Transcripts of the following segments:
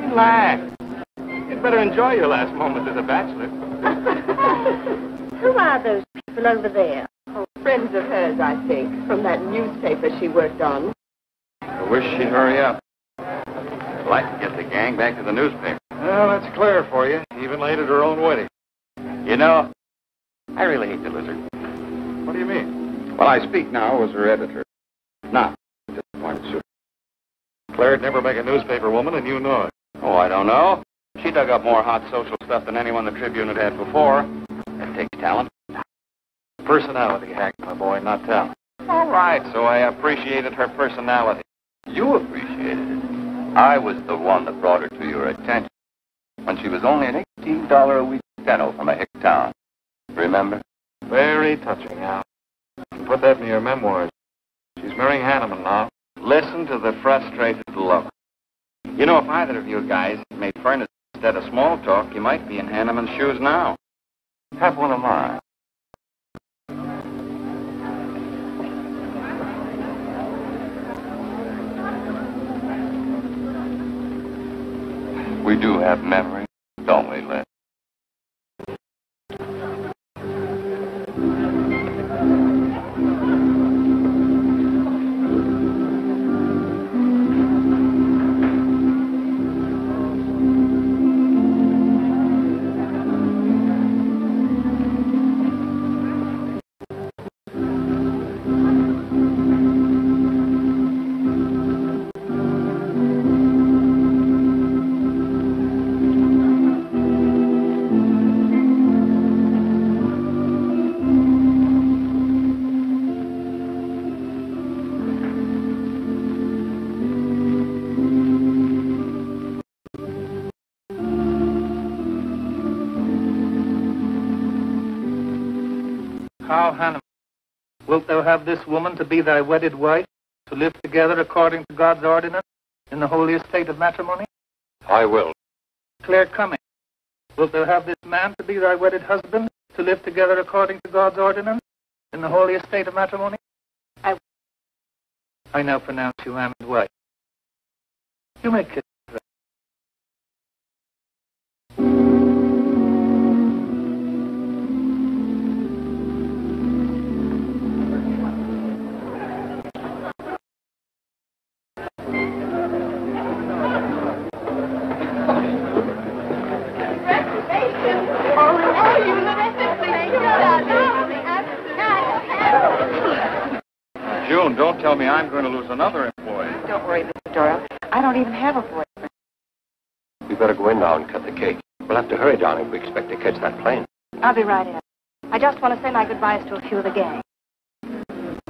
Relax. You'd better enjoy your last moments as a bachelor. Who are those people over there? Oh, friends of hers, I think, from that newspaper she worked on. I wish she'd hurry up. I'd like to get the gang back to the newspaper. Well, that's clear for you. Even late at her own wedding. You know, I really hate to lose her. What do you mean? Well, I speak now as her editor. Not disappointed, sir. Claire'd never make a newspaper woman, and you know it. Oh, I don't know. She dug up more hot social stuff than anyone the Tribune had before. That takes talent. Personality, Hank, my boy, not talent. All right, so I appreciated her personality. You appreciated it. I was the one that brought her to your attention when she was only an $18 a week steno from a hick town. Remember? Very touching, Al. You can put that in your memoirs. She's marrying Hanneman now. Listen to the frustrated lover. You know, if either of you guys made furnace instead of small talk, you might be in Hanneman's shoes now. Have one of mine. We do have memories, don't we, Lynn? How, Hanneman, wilt thou have this woman to be thy wedded wife, to live together according to God's ordinance in the holy estate of matrimony? I will. Claire Cumming, wilt thou have this man to be thy wedded husband, to live together according to God's ordinance in the holy estate of matrimony? I will. I now pronounce you man and wife. You may kiss her. June, don't tell me I'm going to lose another employee. Don't worry, Mr. Doyle. I don't even have a boyfriend. We better go in now and cut the cake. We'll have to hurry, darling, if we expect to catch that plane. I'll be right in. I just want to say my goodbyes to a few of the gang.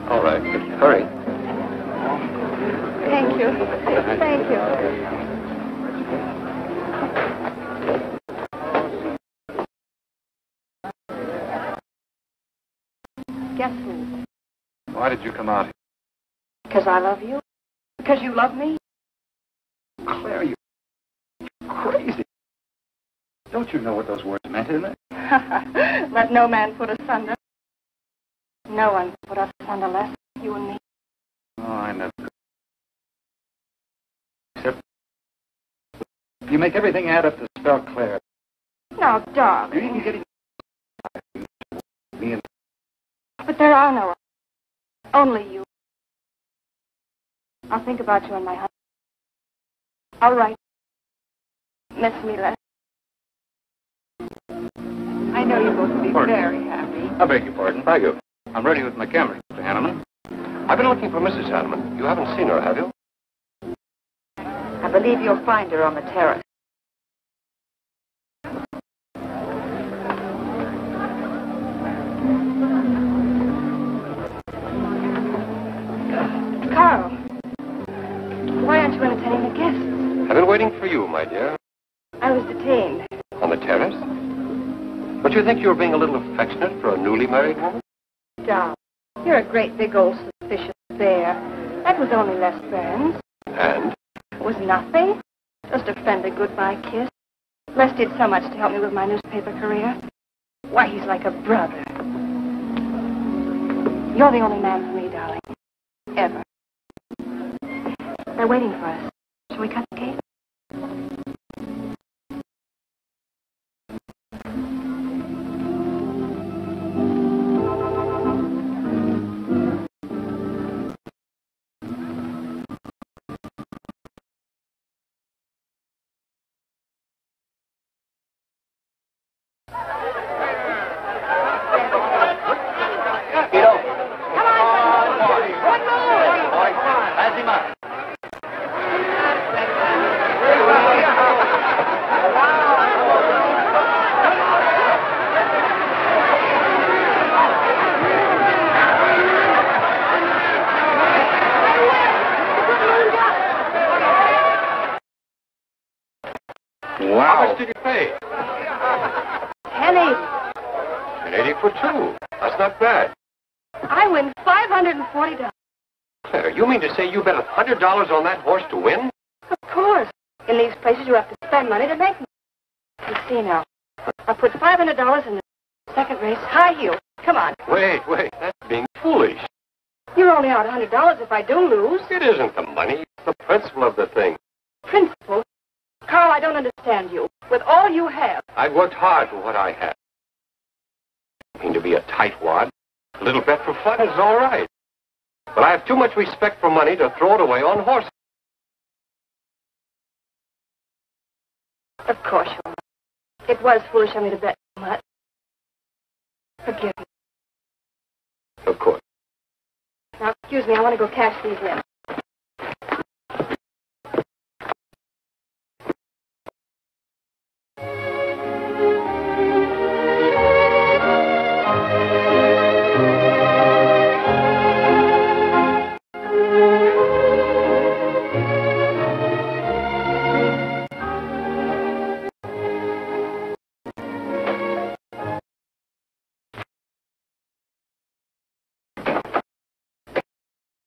All right, but hurry. Thank you. Thank you. Guess who? Why did you come out here? Because I love you? Because you love me? Claire, you're crazy. Don't you know what those words meant, isn't it? Let no man put us asunder. No one put us asunder less, you and me. Oh, I never could. Except you make everything add up to spell Claire. No, darling. You're even getting me and... But there are no others. Only you. I'll think about you in my heart. I'll write. Miss me less. I know you're going to be very happy. I beg your pardon. Thank you. I'm ready with my camera, Mr. Hanneman. I've been looking for Mrs. Hanneman. You haven't seen her, have you? I believe you'll find her on the terrace. Carl, why aren't you entertaining the guests? I've been waiting for you, my dear. I was detained. On the terrace? Don't you think you were being a little affectionate for a newly married woman? Darling, you're a great big old suspicious bear. That was only Les Burns. And? It was nothing. Just a friendly goodbye kiss. Les did so much to help me with my newspaper career. Why, he's like a brother. You're the only man for me, darling. Ever. They're waiting for us. Shall we cut the cake? Wow. How much did you pay? $10.80. $10.80 for two. That's not bad. I win $540. Claire, you mean to say you bet $100 on that horse to win? Of course. In these places, you have to spend money to make money. You see now. I put $500 in the second race, high heel. Come on. Wait. That's being foolish. You're only out $100 if I do lose. It isn't the money. It's the principle of the thing. Principal? Carl, I don't understand you. With all you have. I've worked hard for what I have. I mean to be a tightwad. A little bet for fun is all right. But I have too much respect for money to throw it away on horses. Of course you're right. It was foolish of me to bet so much. Forgive me. Of course. Now, excuse me, I want to go cash these in.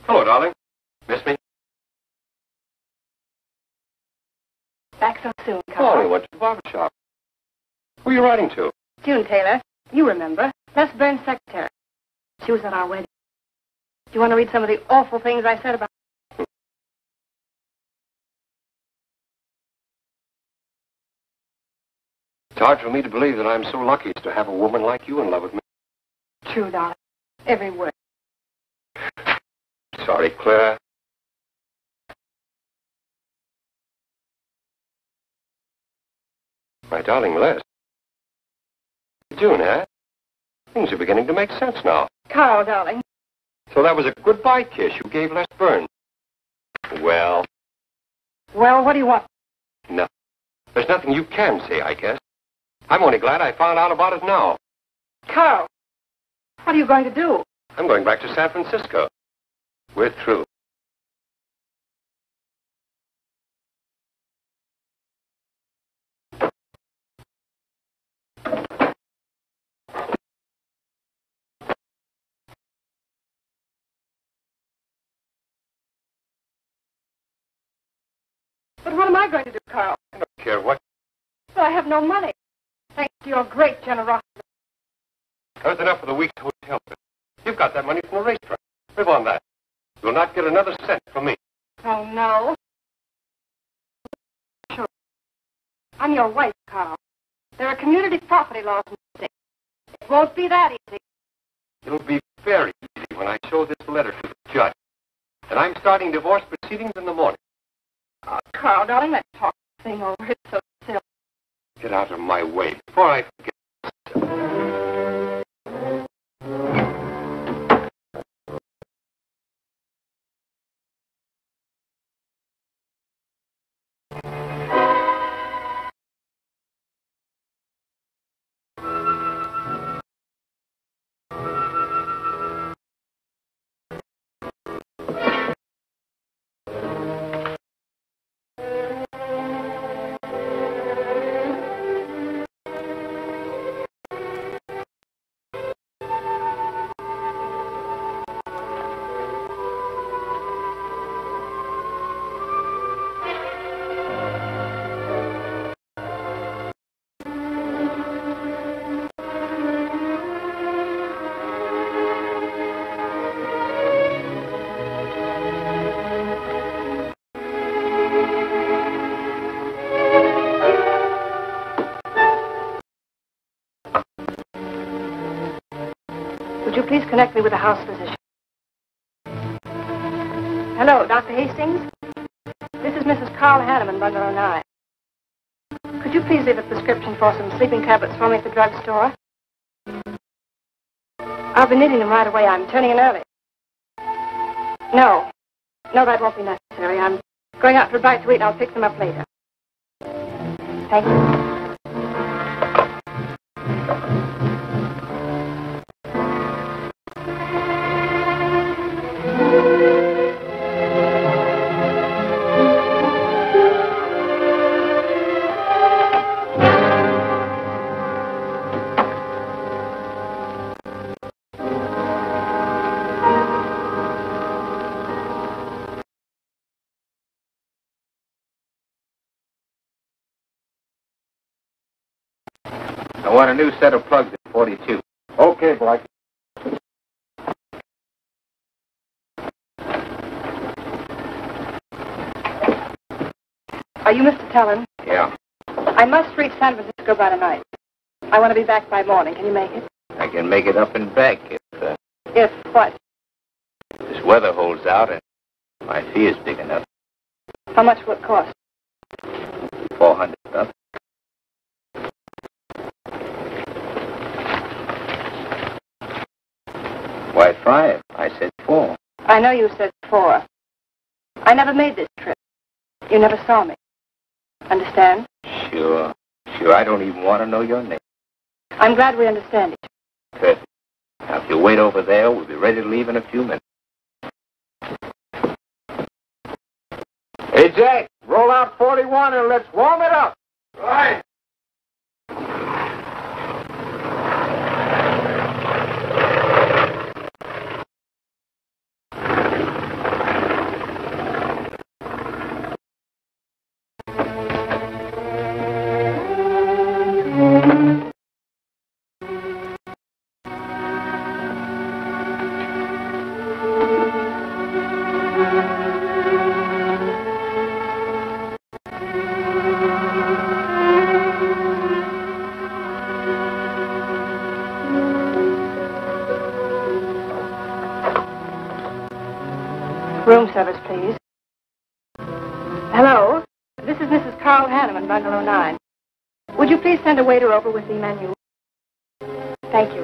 Hello, darling. Miss me? Back so soon, Oh, Carl. we went to the barber shop. Who are you writing to? June Taylor. You remember. Les Burns' secretary. She was at our wedding. Do you want to read some of the awful things I said about her? It's hard for me to believe that I'm so lucky as to have a woman like you in love with me. True, darling. Every word. Sorry, Claire. My darling Les. June, eh? Things are beginning to make sense now. Carl, darling. So that was a goodbye kiss you gave Les Burns. Well, Well, what do you want? no. There's nothing you can say, I guess. I'm only glad I found out about it now. Carl, what are you going to do? I'm going back to San Francisco. We're through. But what am I going to do, Carl? I don't care what. But I have no money. Thanks to your great generosity. There's enough for the week's hotel bill. You've got that money from the racetrack. Live on that. You'll not get another cent from me. Oh, no. Sure. I'm your wife, Carl. There are community property laws in the state. It won't be that easy. It'll be very easy when I show this letter to the judge. And I'm starting divorce proceedings in the morning. Oh, Carl, darling, let's talk this thing over. It's so silly. Get out of my way before I forget. Would you please connect me with the house physician? Hello, Dr. Hastings? This is Mrs. Carl Hanneman, Bungalow 9. Could you please leave a prescription for some sleeping tablets for me at the drugstore? I'll be needing them right away. I'm turning in early. No, that won't be necessary. I'm going out for a bite to eat and I'll pick them up later. Thank you. I want a new set of plugs at 42. Okay, Blake. Are you Mr. Tellin? Yeah. I must reach San Francisco by tonight. I want to be back by morning. Can you make it? I can make it up and back If what? this weather holds out and my fee is big enough. How much will it cost? 400 up. Why 5? I said 4. I know you said 4. I never made this trip. You never saw me. Understand? Sure. I don't even want to know your name. I'm glad we understand each Good. Now, if you wait over there, we'll be ready to leave in a few minutes. Hey, Jack, roll out 41 and let's warm it up. Right. Room service, please. Hello? This is Mrs. Carl Hanneman, Bungalow 9. Would you please send a waiter over with the menu? Thank you.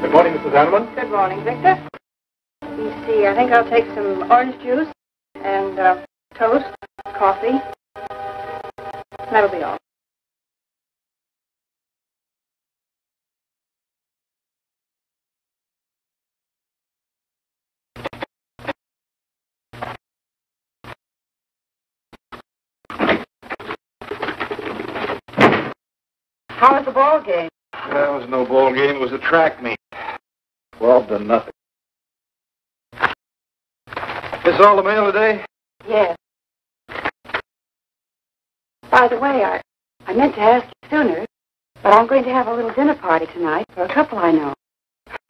Good morning, Mrs. Hanneman. Good morning, Victor. Let me see. I think I'll take some orange juice and toast, coffee. That'll be all. How was the ball game? That was no ball game. It was a track meet. 12-0. This all the mail today? Yes. By the way, I meant to ask you sooner, but I'm going to have a little dinner party tonight for a couple I know.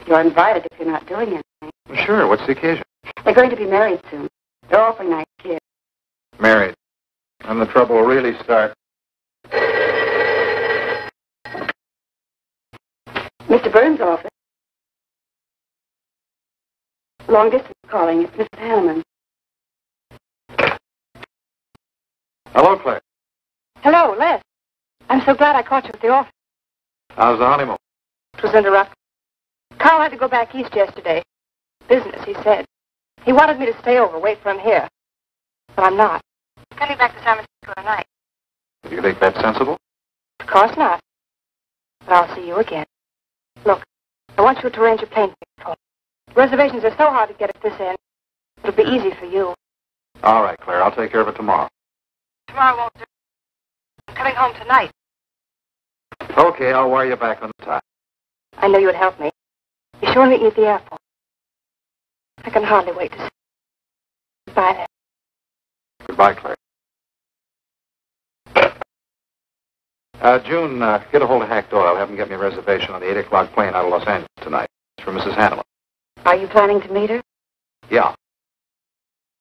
You're invited if you're not doing anything. Well, sure. What's the occasion? They're going to be married soon. They're awfully nice kids. Married. And the trouble will really start. Mr. Burns' office. Long distance calling. It's Mrs. Hanneman. Hello, Claire. Hello, Les. I'm so glad I caught you at the office. How's the honeymoon? It was interrupted. Carl had to go back east yesterday. Business, he said. He wanted me to stay over, wait for him here. But I'm not. Coming back to San Francisco tonight. Do you think that's sensible? Of course not. But I'll see you again. Look, I want you to arrange a plane ticket for me. Reservations are so hard to get at this end. It'll be easy for you. All right, Claire. I'll take care of it tomorrow. Tomorrow won't do. I'm coming home tonight. Okay, I'll wire you back on the time. I know you would help me. Be sure and meet me at the airport. I can hardly wait to see you. Goodbye, then. Goodbye, Claire. June, get a hold of Hack Doyle. Have him get me a reservation on the 8 o'clock plane out of Los Angeles tonight. It's for Mrs. Hanneman. Are you planning to meet her? Yeah.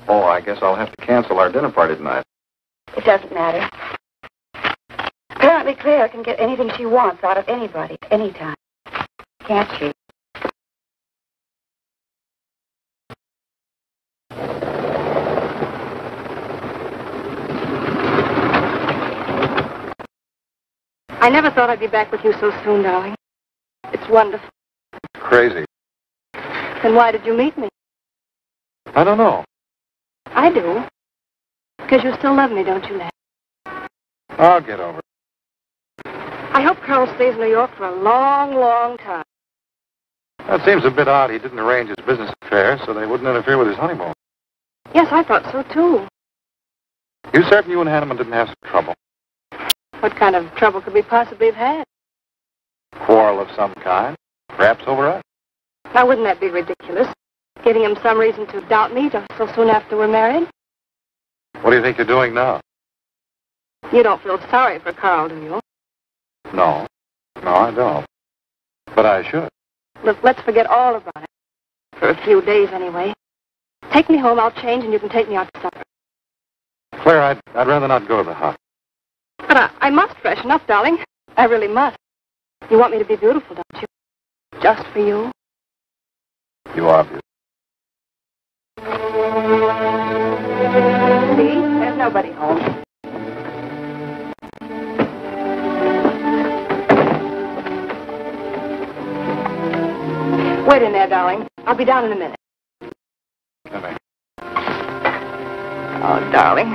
Oh, I guess I'll have to cancel our dinner party tonight. It doesn't matter. Apparently, Claire can get anything she wants out of anybody, anytime. Can't she? I never thought I'd be back with you so soon, darling. It's wonderful. Crazy. Then why did you meet me? I don't know. I do. Because you still love me, don't you, Ned? I'll get over it. I hope Carl stays in New York for a long, long time. That seems a bit odd. He didn't arrange his business affairs, so they wouldn't interfere with his honeymoon. Yes, Yes, I thought so, too. You certain you and Hanneman didn't have some trouble? What kind of trouble could we possibly have had? Quarrel of some kind? Perhaps over us? Now, wouldn't that be ridiculous? Giving him some reason to doubt me just so soon after we're married? What do you think you're doing now? You don't feel sorry for Carl, do you? No. No, I don't. But I should. Look, let's forget all about it. For a few days, anyway. Take me home, I'll change, and you can take me out to supper. Claire, I'd rather not go to the house. But I must freshen up, darling. I really must. You want me to be beautiful, don't you? Just for you. You are beautiful. See? There's nobody home. Wait in there, darling. I'll be down in a minute. Come here. Oh, darling.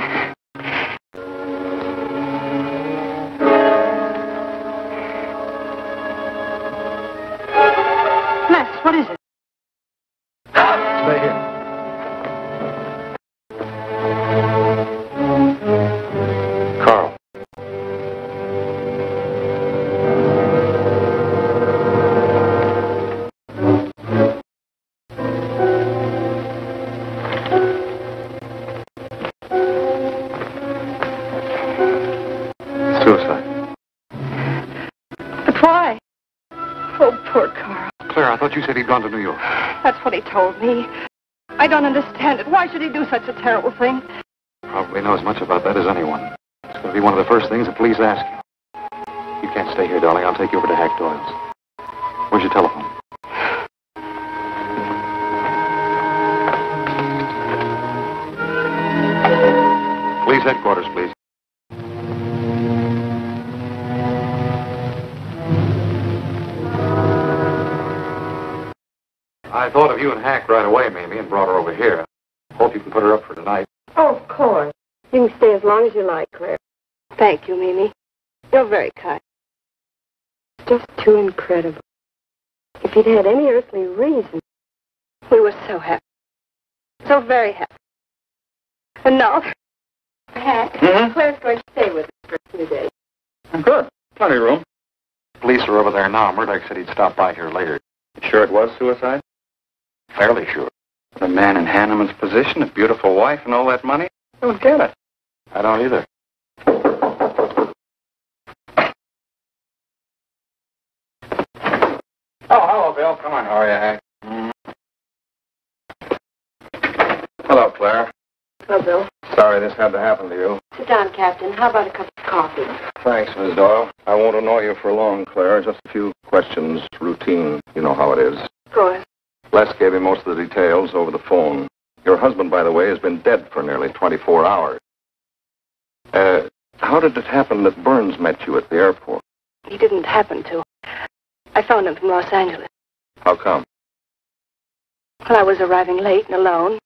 Les, what is it? Stay here. Carl. Suicide. But why? Oh, poor Carl. Claire, I thought you said he'd gone to New York. That's what he told me. I don't understand it. Why should he do such a terrible thing? Probably know as much about that as anyone. It's going to be one of the first things the police ask you. You can't stay here, darling. I'll take you over to Hack Doyle's. Where's your telephone? Police headquarters, please. I thought of you and Hack right away, Mamie, and brought her over here. Hope you can put her up for tonight. Oh, of course. You can stay as long as you like, Claire. Thank you, Mimi. You're very kind. Just too incredible. If he'd had any earthly reason. We were so happy. So very happy. And now, Hack, Claire's going to stay with us for a few days. Good. Plenty of room. Police are over there now. Murdoch said he'd stop by here later. Sure it was suicide? Fairly sure. The man in Hanneman's position, a beautiful wife and all that money? I don't get it. I don't either. Oh, hello, Bill. Come on. How are you, Hank? Hello, Claire. Hello, Bill. Sorry this had to happen to you. Sit down, Captain. How about a cup of coffee? Thanks, Miss Doyle. I won't annoy you for long, Claire. Just a few questions. Routine. You know how it is. Of course. Les gave me most of the details over the phone. Your husband, by the way, has been dead for nearly 24 hours. How did it happen that Burns met you at the airport? He didn't happen to. I phoned him from Los Angeles. How come? Well, I was arriving late and alone.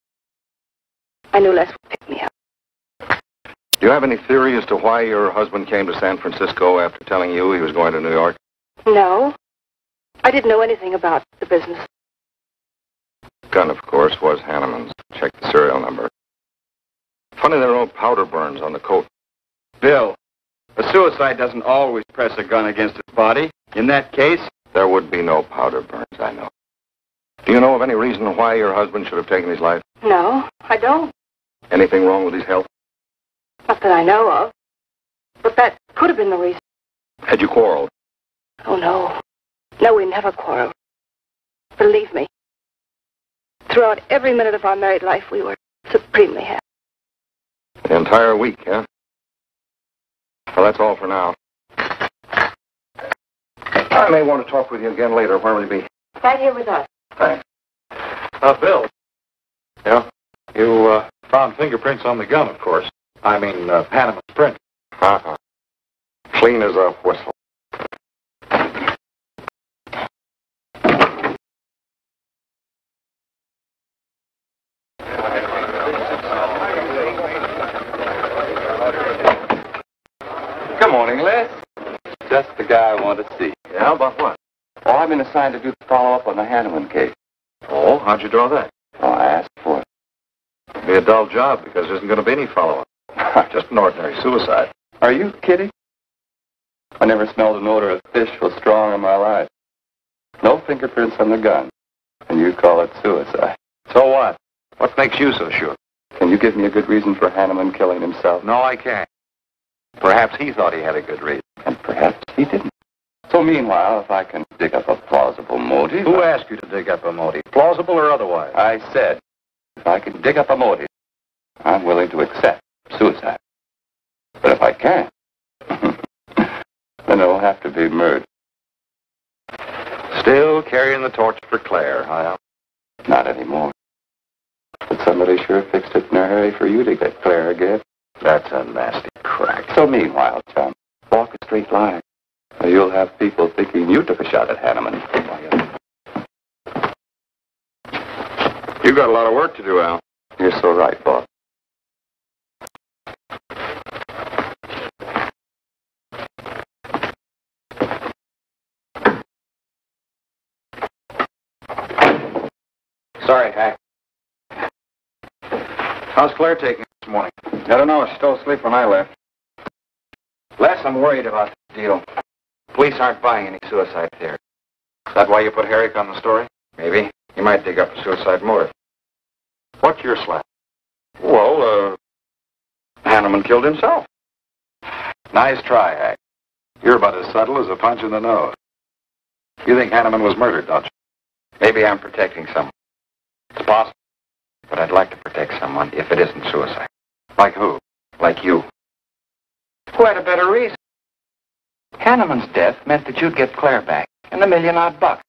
I knew Les would pick me up. Do you have any theory as to why your husband came to San Francisco after telling you he was going to New York? No. I didn't know anything about the business. Gun, of course, was Hanneman's. Check the serial number. Funny there are no powder burns on the coat. Bill, a suicide doesn't always press a gun against his body. In that case, there would be no powder burns, I know. Do you know of any reason why your husband should have taken his life? No, I don't. Anything wrong with his health? Not that I know of. But that could have been the reason. Had you quarreled? Oh, no. No, we never quarreled. Believe me. Throughout every minute of our married life, we were supremely happy. The entire week, huh? Well, that's all for now. I may want to talk with you again later. Where will you be? Right here with us. Thanks. Bill. Yeah? You, found fingerprints on the gun, of course. I mean, Hanneman's print. Uh-huh. Clean as a whistle. good morning, Les. Just the guy I want to see. Yeah, about what? Oh, I've been assigned to do the follow-up on the Hanneman case. Oh, how'd you draw that? Oh, I asked for it. Be a dull job because there isn't going to be any follow-up. Just an ordinary suicide. Are you kidding? I never smelled an odor of fish so strong in my life. No fingerprints on the gun. And you call it suicide. So what? What makes you so sure? Can you give me a good reason for Hanneman killing himself? No, I can't. Perhaps he thought he had a good reason. And perhaps he didn't. So meanwhile, if I can dig up a plausible motive... Who asked you to dig up a motive? Plausible or otherwise? I said, if I can dig up a motive, I'm willing to accept suicide. But if I can't, then it'll have to be murder. Still carrying the torch for Claire, huh? Not anymore. But somebody sure fixed it in a hurry for you to get Claire again. That's a nasty crack. So meanwhile, chum, walk a straight line. Or you'll have people thinking you took a shot at Hanneman. You got a lot of work to do, Al. You're so right, boss. Sorry, Hank. How's Claire taking this morning? I don't know. She's still asleep when I left. Les, I'm worried about the deal. Police aren't buying any suicide theory. Is that why you put Herrick on the story? Maybe. He might dig up a suicide motive. What's your slack? Well, Hanneman killed himself. Nice try, Hack. You're about as subtle as a punch in the nose. You think Hanneman was murdered, don't you? Maybe I'm protecting someone. It's possible. But I'd like to protect someone if it isn't suicide. Like who? Like you. Who had a better reason? Hanneman's death meant that you'd get Claire back and $1 million odd bucks.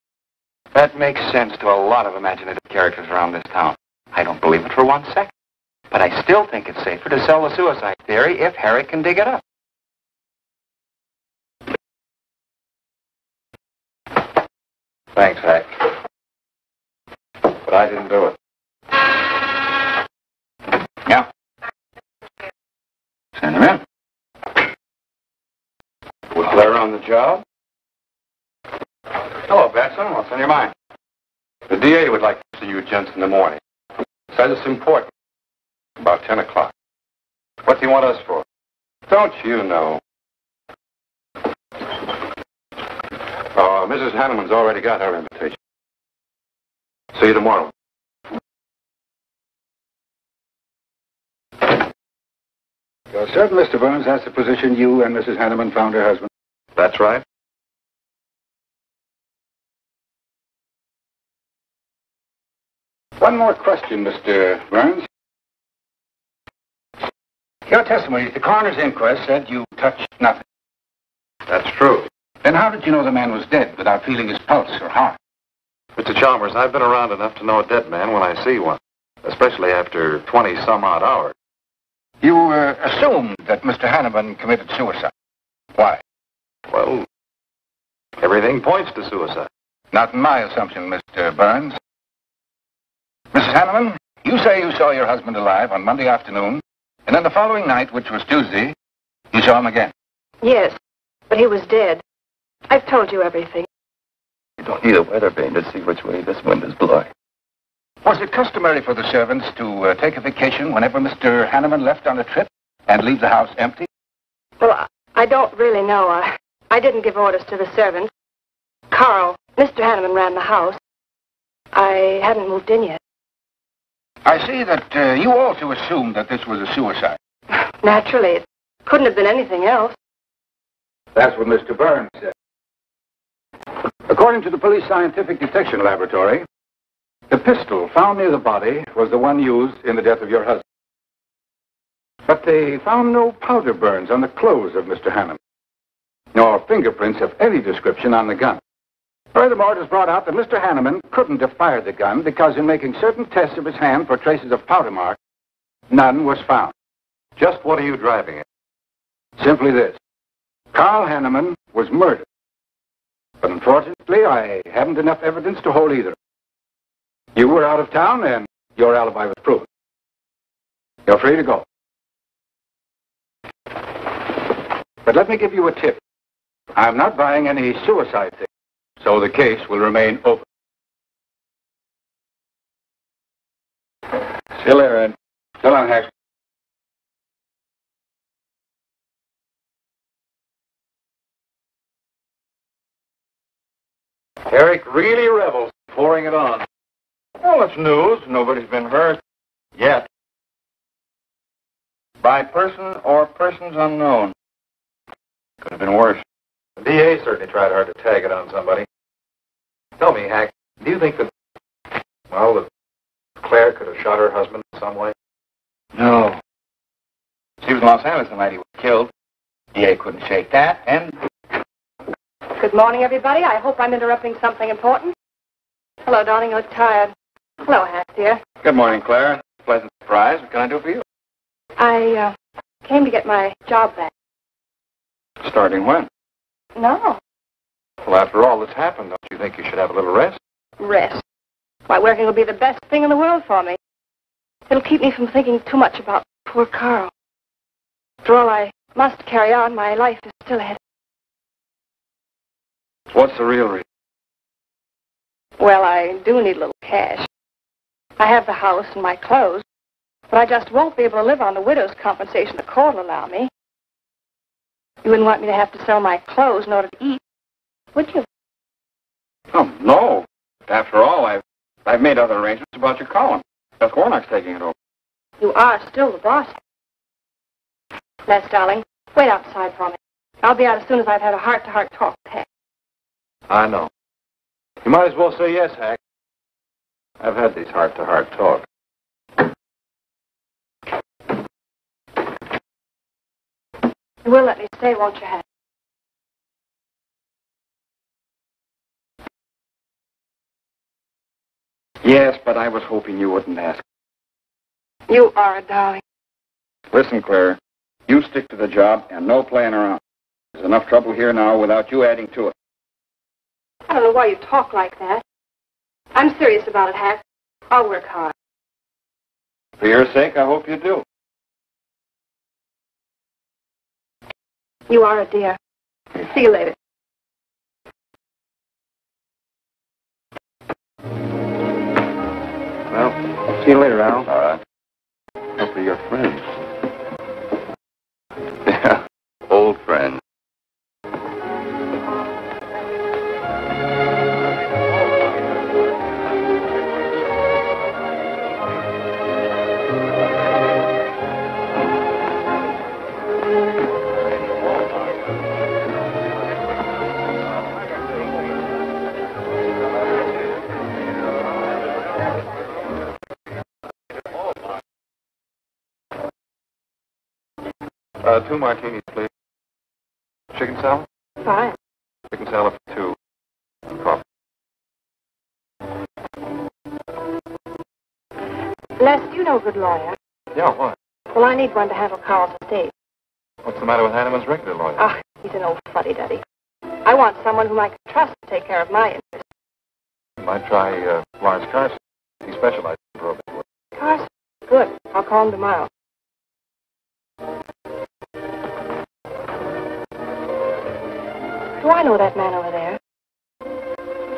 That makes sense to a lot of imaginative characters around this town. I don't believe it for 1 second. But I still think it's safer to sell the suicide theory if Herrick can dig it up. Thanks, Hack. But I didn't do it. Yeah. Send him in. Was Claire on the job? Hello, Batson. What's on your mind? The DA would like to see you gents in the morning. Says it's important. About 10 o'clock. What's he want us for? Don't you know? Mrs. Hanneman's already got her invitation. See you tomorrow. You're certain Mr. Burns has the position you and Mrs. Hanneman found her husband? That's right. One more question, Mr. Burns. Your testimony at the coroner's inquest said you touched nothing. That's true. Then how did you know the man was dead without feeling his pulse or heart? Mr. Chalmers, I've been around enough to know a dead man when I see one, especially after 20-some-odd hours. You assumed that Mr. Hanneman committed suicide. Why? Well, everything points to suicide. Not in my assumption, Mr. Burns. Mrs. Hanneman, you say you saw your husband alive on Monday afternoon, and then the following night, which was Tuesday, you saw him again. Yes, but he was dead. I've told you everything. You don't need a weather vane to see which way this wind is blowing. Was it customary for the servants to take a vacation whenever Mr. Hanneman left on a trip and leave the house empty? Well, I don't really know. I didn't give orders to the servants. Carl, Mr. Hanneman ran the house. I hadn't moved in yet. I see that you also assumed that this was a suicide. Naturally, it couldn't have been anything else. That's what Mr. Burns said. According to the police scientific detection laboratory, the pistol found near the body was the one used in the death of your husband. But they found no powder burns on the clothes of Mr. Hanneman, nor fingerprints of any description on the gun. Furthermore, it was brought out that Mr. Hanneman couldn't have fired the gun because in making certain tests of his hand for traces of powder marks, none was found. Just what are you driving at? Simply this. Carl Hanneman was murdered. But unfortunately, I haven't enough evidence to hold either. You were out of town, and your alibi was proven. You're free to go. But let me give you a tip. I'm not buying any suicide thing, so the case will remain open. Still there, Ed. So long, Hack. Eric really revels, pouring it on. Well, it's news. Nobody's been hurt. Yet. By person or persons unknown. Could have been worse. The DA certainly tried hard to tag it on somebody. Tell me, Hack, do you think that, well, that Claire could have shot her husband in some way? No. She was in Los Angeles the night he was killed. DA couldn't shake that, and... Good morning, everybody. I hope I'm interrupting something important. Hello, darling. You look tired. Hello, Hack, dear. Good morning, Claire. Pleasant surprise. What can I do for you? I came to get my job back. Starting when? No. Well, after all that's happened, don't you think you should have a little rest? Rest. Why, working will be the best thing in the world for me. It'll keep me from thinking too much about poor Carl. After all, I must carry on. My life is still ahead. What's the real reason? Well, I do need a little cash. I have the house and my clothes, but I just won't be able to live on the widow's compensation the court will allow me. You wouldn't want me to have to sell my clothes in order to eat, would you? Oh, no. After all, I've made other arrangements about your column. Beth Warnock's taking it over. You are still the boss. Les, darling, wait outside for me. I'll be out as soon as I've had a heart-to-heart talk with Hack. I know. You might as well say yes, Hack. I've had these heart-to-heart talks. You will let me stay, won't you, Hack? Yes, but I was hoping you wouldn't ask. You are a darling. Listen, Claire, you stick to the job and no playing around. There's enough trouble here now without you adding to it. I don't know why you talk like that. I'm serious about it, Hack. I'll work hard. For your sake, I hope you do. You are a dear. See you later. Well, see you later, Al. All right. Hopefully you're friends. Yeah, old friends. Two martinis, please. Chicken salad? Fine. Chicken salad for two. Coffee. Les, do you know a good lawyer? Yeah, why? Well, I need one to handle Carl's estate. What's the matter with Hanneman's regular lawyer? Ah, he's an old fuddy-duddy. I want someone whom I can trust to take care of my interests. You might try Lawrence Carson. He specializes in probate work. Carson? Good. I'll call him tomorrow. Do I know that man over there?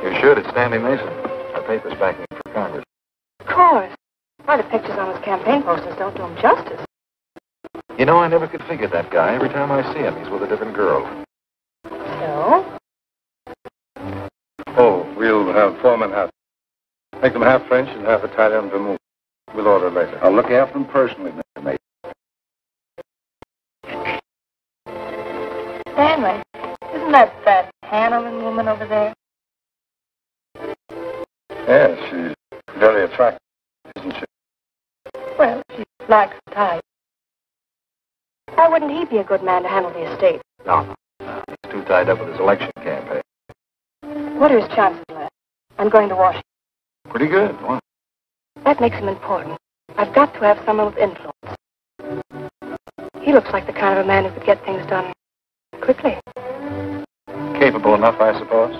You should. It's Stanley Mason. Our paper's backing him for Congress. Of course. Why, the pictures on his campaign posters don't do him justice. You know, I never could figure that guy. Every time I see him, he's with a different girl. So? Oh, we'll have four Manhattan. Make them half French and half Italian vermouth. We'll order later. I'll look after him personally, Mr. Mason. Stanley, isn't that fat Hanneman woman over there? Yes, she's very attractive, isn't she? Well, she likes the type. Why wouldn't he be a good man to handle the estate? No. He's too tied up with his election campaign. What are his chances, Les? I'm going to Washington. Pretty good. Why? That makes him important. I've got to have someone with influence. He looks like the kind of a man who could get things done quickly. Capable enough, I suppose.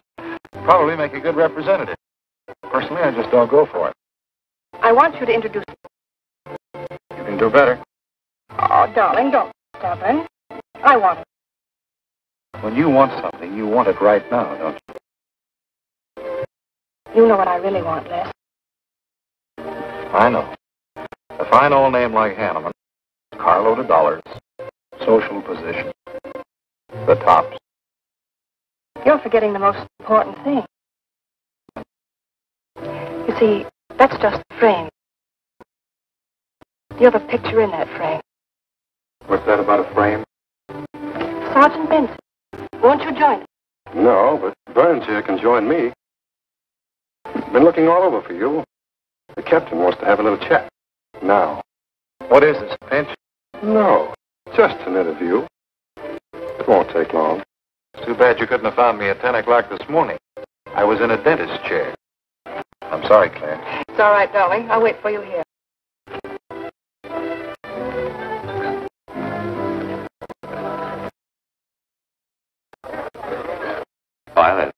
Probably make a good representative. Personally, I just don't go for it. I want you to introduce me. You can do better. Oh, darling, don't be stubborn. I want it. When you want something, you want it right now, don't you? You know what I really want, Les. I know. A fine old name like Hanneman. Carload of dollars. Social position. The tops. You're forgetting the most important thing. You see, that's just a frame. You're the picture in that frame. What's that about a frame? Sergeant Benson, won't you join us? No, but Burns here can join me. Been looking all over for you. The captain wants to have a little chat. Now. What is this, a pinch? No, just an interview. It won't take long. It's too bad you couldn't have found me at 10 o'clock this morning. I was in a dentist's chair. I'm sorry, Claire. It's all right, darling. I'll wait for you here. Violet.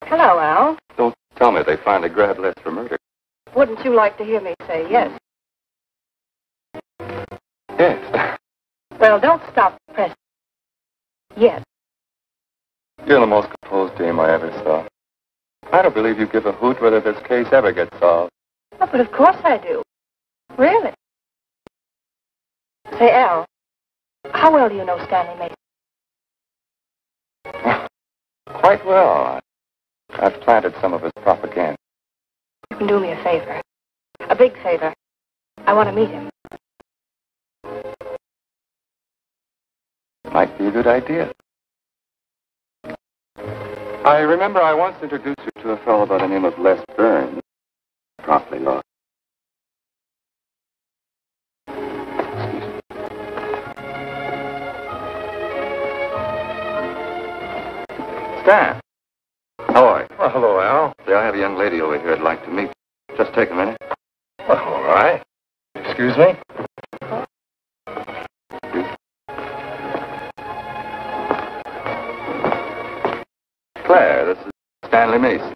Hello, Al. Don't tell me they finally grabbed Les for murder. Wouldn't you like to hear me say yes? Yes. Well, don't stop pressing. Yes. You're the most composed dame I ever saw. I don't believe you give a hoot whether this case ever gets solved. Oh, but of course I do. Really? Say, Al, how well do you know Stanley Mason? Quite well. I've planted some of his propaganda. You can do me a favor. A big favor. I want to meet him. Might be a good idea. I remember I once introduced you to a fellow by the name of Les Burns. Promptly lost. Stan. How are you? Well, hello, Al. Say, I have a young lady over here I'd like to meet. Just take a minute. Well, all right. Excuse me? Claire, this is Stanley Mason.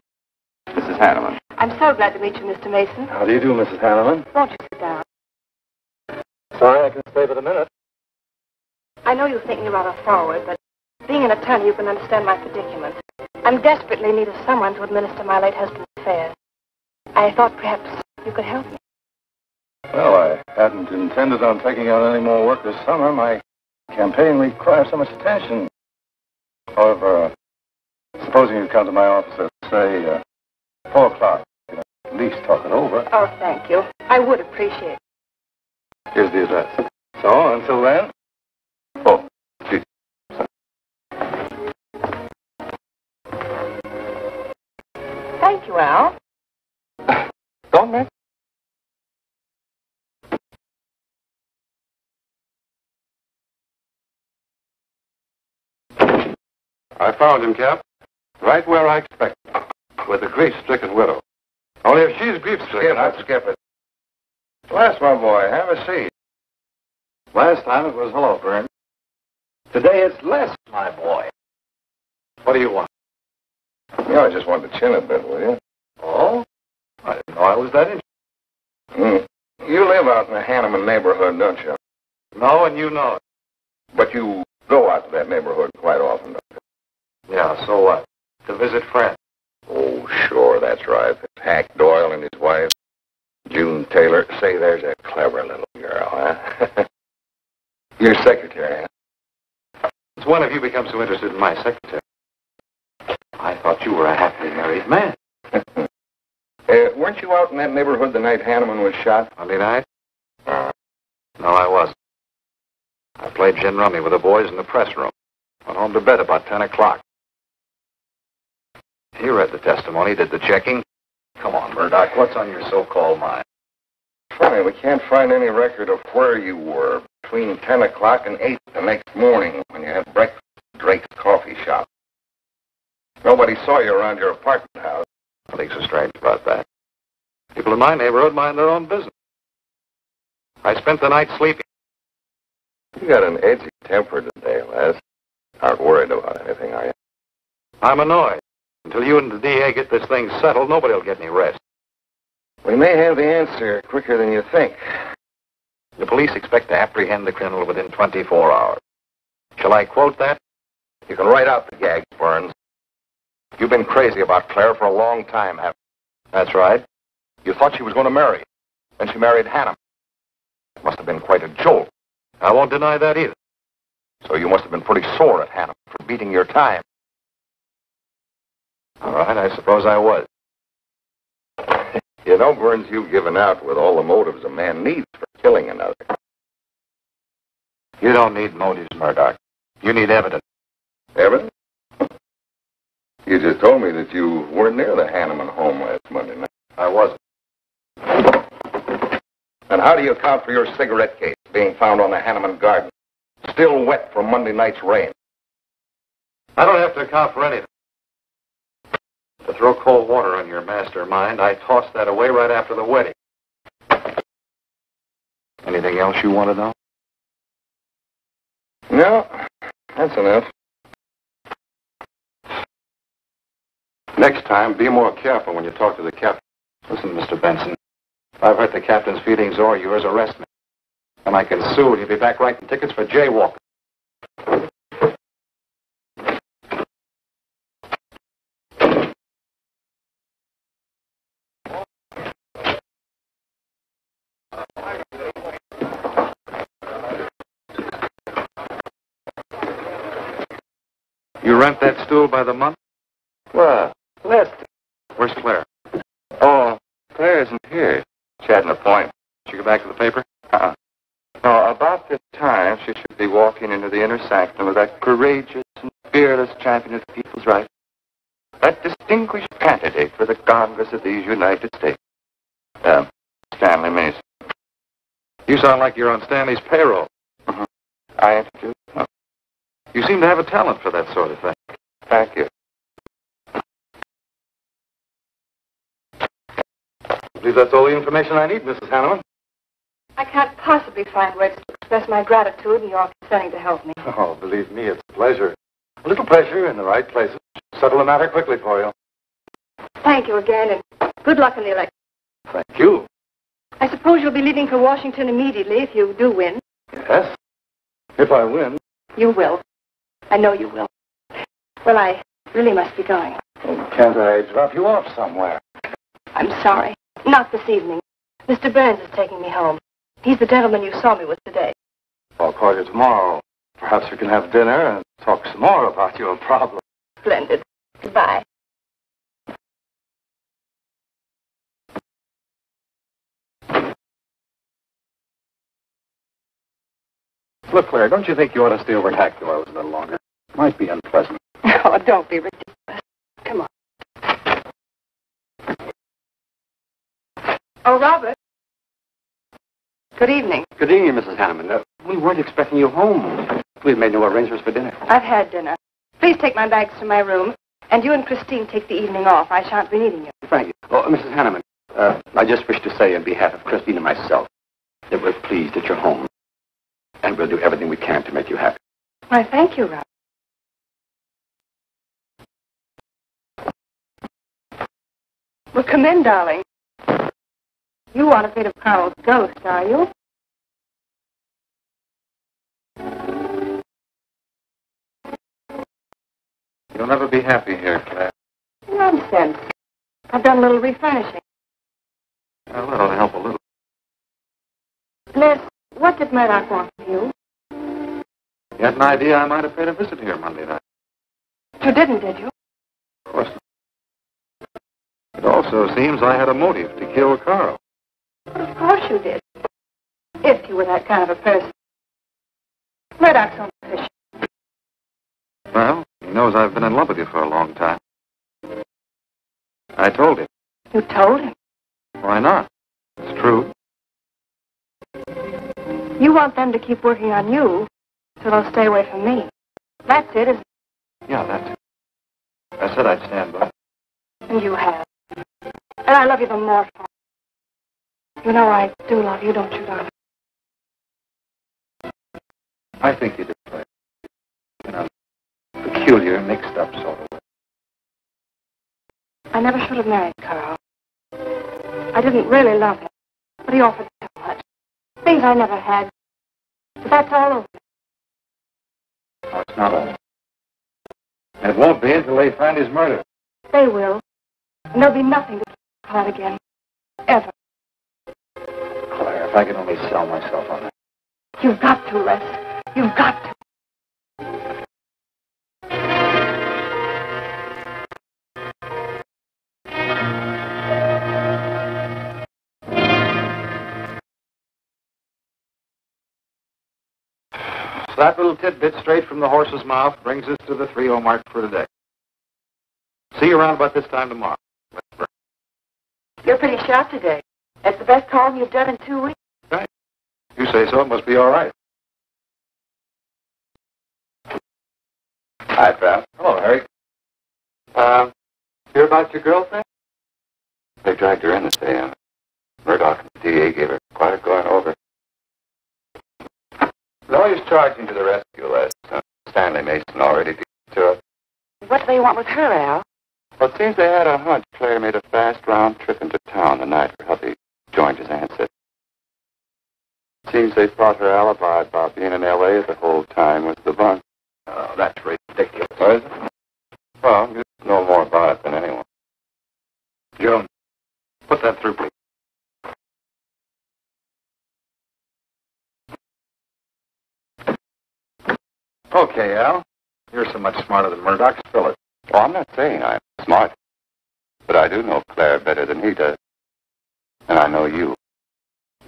Mrs. Hanneman. I'm so glad to meet you, Mr. Mason. How do you do, Mrs. Hanneman? Won't you sit down? Sorry, I can stay but a minute. I know you think me rather forward, but being an attorney, you can understand my predicament. I'm desperately in need of someone to administer my late husband's affairs. I thought perhaps you could help me. Well, I hadn't intended on taking on any more work this summer. My campaign requires so much attention. However, supposing you come to my office at, say, 4 o'clock, you can at least talk it over. Oh, thank you. I would appreciate it. Here's the address. So, until then... Oh, gee. Thank you, Al. Don't mention. I found him, Cap. Right where I expected. With a grief-stricken widow. Only if she's grief-stricken... Skip it. Les, my boy, have a seat. Last time it was hello, Burns. Today it's Les, my boy. What do you want? I just want to chin a bit, will you? Oh? I didn't know I was that interested. You live out in the Hanneman neighborhood, don't you? No, and you know it. But you go out to that neighborhood quite often, don't you? Yeah, so what? To visit friends. Oh, sure, that's right. Hank Doyle and his wife, June Taylor. Say, there's a clever little girl, huh? Your secretary, huh? Since when have you become so interested in my secretary? I thought you were a happily married man. Weren't you out in that neighborhood the night Hanneman was shot? Monday night? No, I wasn't. I played gin rummy with the boys in the press room. Went home to bed about 10 o'clock. He read the testimony, did the checking. Come on, Murdoch, what's on your so-called mind? Funny, we can't find any record of where you were between 10 o'clock and 8 the next morning when you had breakfast at Drake's coffee shop. Nobody saw you around your apartment house. Nothing so strange about that. People in my neighborhood mind their own business. I spent the night sleeping. You got an edgy temper today, Les. Aren't worried about anything, are you? I'm annoyed. Until you and the DA get this thing settled, nobody will get any rest. We may have the answer quicker than you think. The police expect to apprehend the criminal within 24 hours. Shall I quote that? You can write out the gags, Burns. You've been crazy about Claire for a long time, haven't you? That's right. You thought she was going to marry you. Then she married Hannum. It must have been quite a jolt. I won't deny that either. So you must have been pretty sore at Hannum for beating your time. All right, I suppose I was. You know, Burns, you've given out with all the motives a man needs for killing another. You don't need motives, Murdoch. You need evidence. Evidence? You just told me that you weren't near the Hanneman home last Monday night. I wasn't. And how do you account for your cigarette case being found on the Hanneman garden, still wet from Monday night's rain? I don't have to account for anything. To throw cold water on your mastermind, I tossed that away right after the wedding. Anything else you want to know? No, that's enough. Next time, be more careful when you talk to the captain. Listen, Mr. Benson, if I've hurt the captain's feelings or yours, arrest me. And I can sue and you'll be back writing tickets for jaywalking. You rent that stool by the month? Well, Lester. Where's Claire? Oh, Claire isn't here. She had an appointment. Did she go back to the paper? No, about this time, she should be walking into the inner sanctum with that courageous and fearless champion of the people's rights. That distinguished candidate for the Congress of these United States. Stanley Mason. You sound like you're on Stanley's payroll. I introduced him. You seem to have a talent for that sort of thing. Thank you. I believe that's all the information I need, Mrs. Hanneman. I can't possibly find words to express my gratitude in your consenting to help me. Oh, believe me, it's a pleasure. A little pressure in the right places. Settle the matter quickly for you. Thank you again, and good luck in the election. Thank you. I suppose you'll be leaving for Washington immediately if you do win. Yes. If I win. You will. I know you will. Well, I really must be going. Oh, can't I drop you off somewhere? I'm sorry. Not this evening. Mr. Burns is taking me home. He's the gentleman you saw me with today. I'll call you tomorrow. Perhaps we can have dinner and talk some more about your problem. Splendid. Goodbye. Look, Claire, don't you think you ought to stay over at Hackdor's a little longer? Might be unpleasant. Oh, don't be ridiculous. Come on. Oh, Robert. Good evening. Good evening, Mrs. Hanneman. We weren't expecting you home. We've made no arrangements for dinner. I've had dinner. Please take my bags to my room, and you and Christine take the evening off. I shan't be needing you. Thank you. Oh, Mrs. Hanneman, I just wish to say on behalf of Christine and myself that we're pleased that you're home, and we'll do everything we can to make you happy. Why, thank you, Robert. Well, come in, darling. You aren't afraid of Carl's ghost, are you? You'll never be happy here, Claire. Nonsense. I've done a little refurnishing. Well, that'll help a little. Les, what did Murdoch want from you? You had an idea I might have paid a visit here Monday night. You didn't, did you? Of course not. It also seems I had a motive to kill Carl. But of course you did. If you were that kind of a person. Murdoch's on the fish. Well, he knows I've been in love with you for a long time. I told him. You told him? Why not? It's true. You want them to keep working on you, so they'll stay away from me. That's it, isn't it? Yeah, that's it. I said I'd stand by. And you have. And I love you the more for it. You know I do love you, don't you, darling? I think you do, Claire. In a peculiar, mixed-up sort of way. I never should have married Carl. I didn't really love him, but he offered so much. Things I never had. But that's all over. No, it's not all. And it won't be until they find his murder. They will. And there'll be nothing to keep apart again. Ever. Claire, if I could only sell myself on that. You've got to, Les. You've got to. That little tidbit straight from the horse's mouth brings us to the 3-0 mark for today. See you around about this time tomorrow. You're pretty sharp today. That's the best calling you've done in 2 weeks. Right. You say so, it must be all right. Hi, pal. Hello, Harry. Hear about your girlfriend? They dragged her in this day. Murdoch and the DA gave her quite a going over. The lawyers charged him to the rescue last time. Stanley Mason already beat to it. What do they want with her, Al? Well, it seems they had a hunch Claire made a fast round trip into town the night her hubby joined his ancestors. It seems they thought her alibi about being in L.A. the whole time was the bunk. Oh, that's ridiculous. Oh, is it? Well, you know more about it than anyone. Joan, put that through, please. Okay, Al. You're so much smarter than Murdoch. Spill it. Well, I'm not saying I'm smart, but I do know Claire better than he does. And I know you.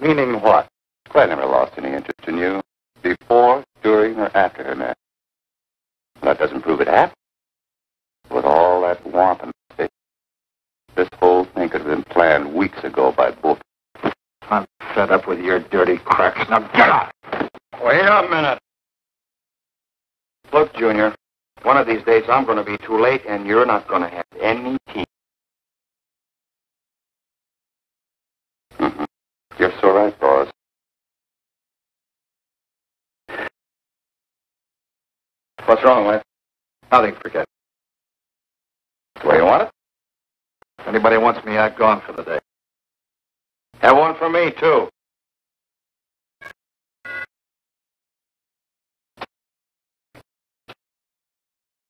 Meaning what? Claire never lost any interest in you, before, during, or after her marriage. That doesn't prove it happened. With all that warmth and faith, this whole thing could have been planned weeks ago by both. I'm fed up with your dirty cracks. Now get out! Wait a minute. Look, Junior, one of these days I'm going to be too late and you're not going to have any tea. Mm-hmm. You're so right, boss. What's wrong, Wes? Nothing, forget. The way you want it? If anybody wants me, I've gone for the day. Have one for me, too.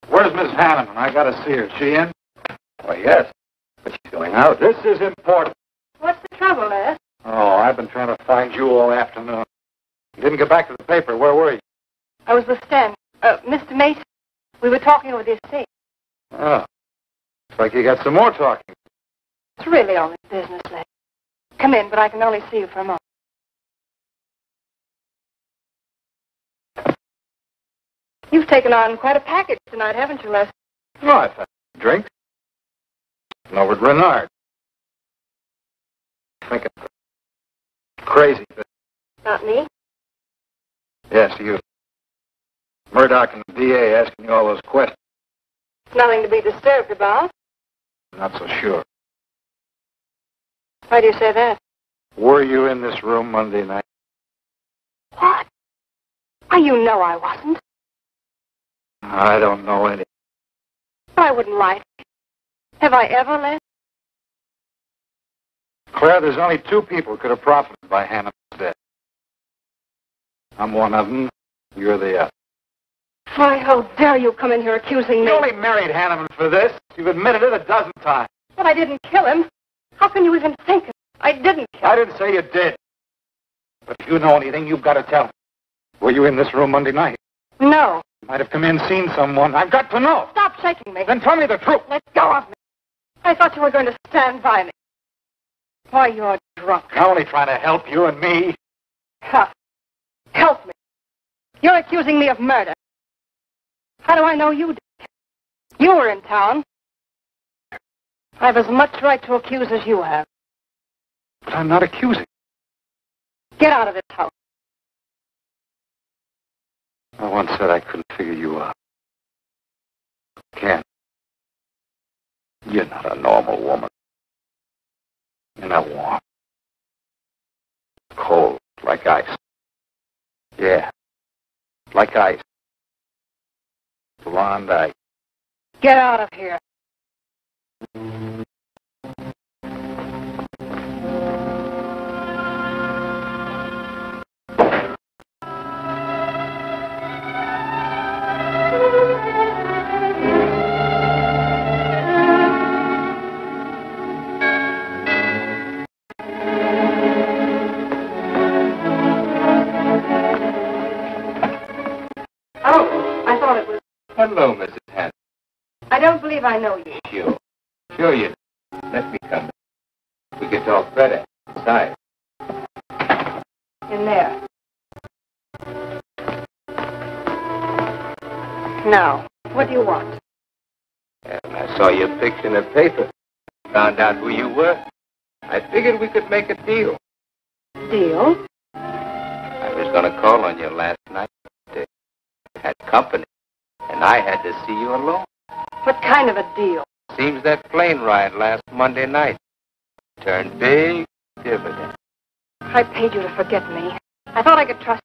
Where's Miss Hanneman? I gotta see her. She in? Why, yes. But she's going out. This is important. What's the trouble, Les? Oh, I've been trying to find you all afternoon. You didn't get back to the paper. Where were you? I was with Stan. Mr. Mason. We were talking over the estate. Oh. Looks like you got some more talking. It's really only business, Les. Come in, but I can only see you for a moment. You've taken on quite a package tonight, haven't you, Les? Oh, I thought you'd drink. And over at Renard. Thinking crazy, but... Not me. Yes, you. Murdoch and the DA asking you all those questions. Nothing to be disturbed about. Not so sure. Why do you say that? Were you in this room Monday night? What? Why, you know I wasn't. I don't know any. But I wouldn't lie. Have I ever, Les? Claire, there's only 2 people who could have profited by Hanneman's death. I'm one of them. You're the other. Why, how dare you come in here accusing me? You only married Hanneman for this. You've admitted it a dozen times. But I didn't kill him. How can you even think it? I didn't kill him. I didn't say you did. But if you know anything, you've got to tell me. Were you in this room Monday night? No. You might have come in, seen someone. I've got to know. Stop shaking me. Then tell me the truth. Let go of me. I thought you were going to stand by me. Why, you're drunk. I'm only trying to help you and me. Ha. Help me. You're accusing me of murder. How do I know you did? You were in town. I have as much right to accuse as you have. But I'm not accusing. Get out of this house. I once said I couldn't figure you out. Can't. You're not a normal woman. You're not warm. Cold, like ice. Yeah, like ice. Blonde ice. Get out of here. Hello, Mrs. Hanson. I don't believe I know you. Sure you do. Let me come in. We can talk better inside. In there. Now, what do you want? Well, I saw your picture in the paper. Found out who you were. I figured we could make a deal. Deal? I was going to call on you last night. You had company, and I had to see you alone. What kind of a deal? Seems that plane ride last Monday night turned big dividends. I paid you to forget me. I thought I could trust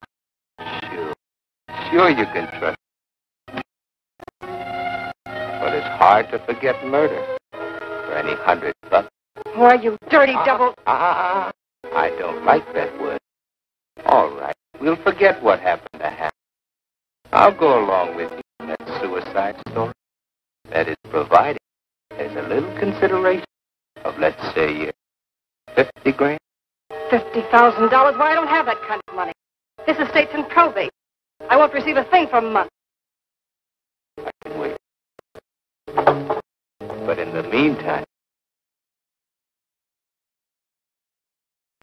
you. Sure you can trust me. But it's hard to forget murder for any $100. Why, you dirty double... I don't like that word. All right, we'll forget what happened to Hannah. I'll go along with you in that suicide story. That is provided there's a little consideration of, let's say, 50 grand. $50,000? Why, I don't have that kind of money. This estate's in probate. I won't receive a thing for months. I can wait. But in the meantime,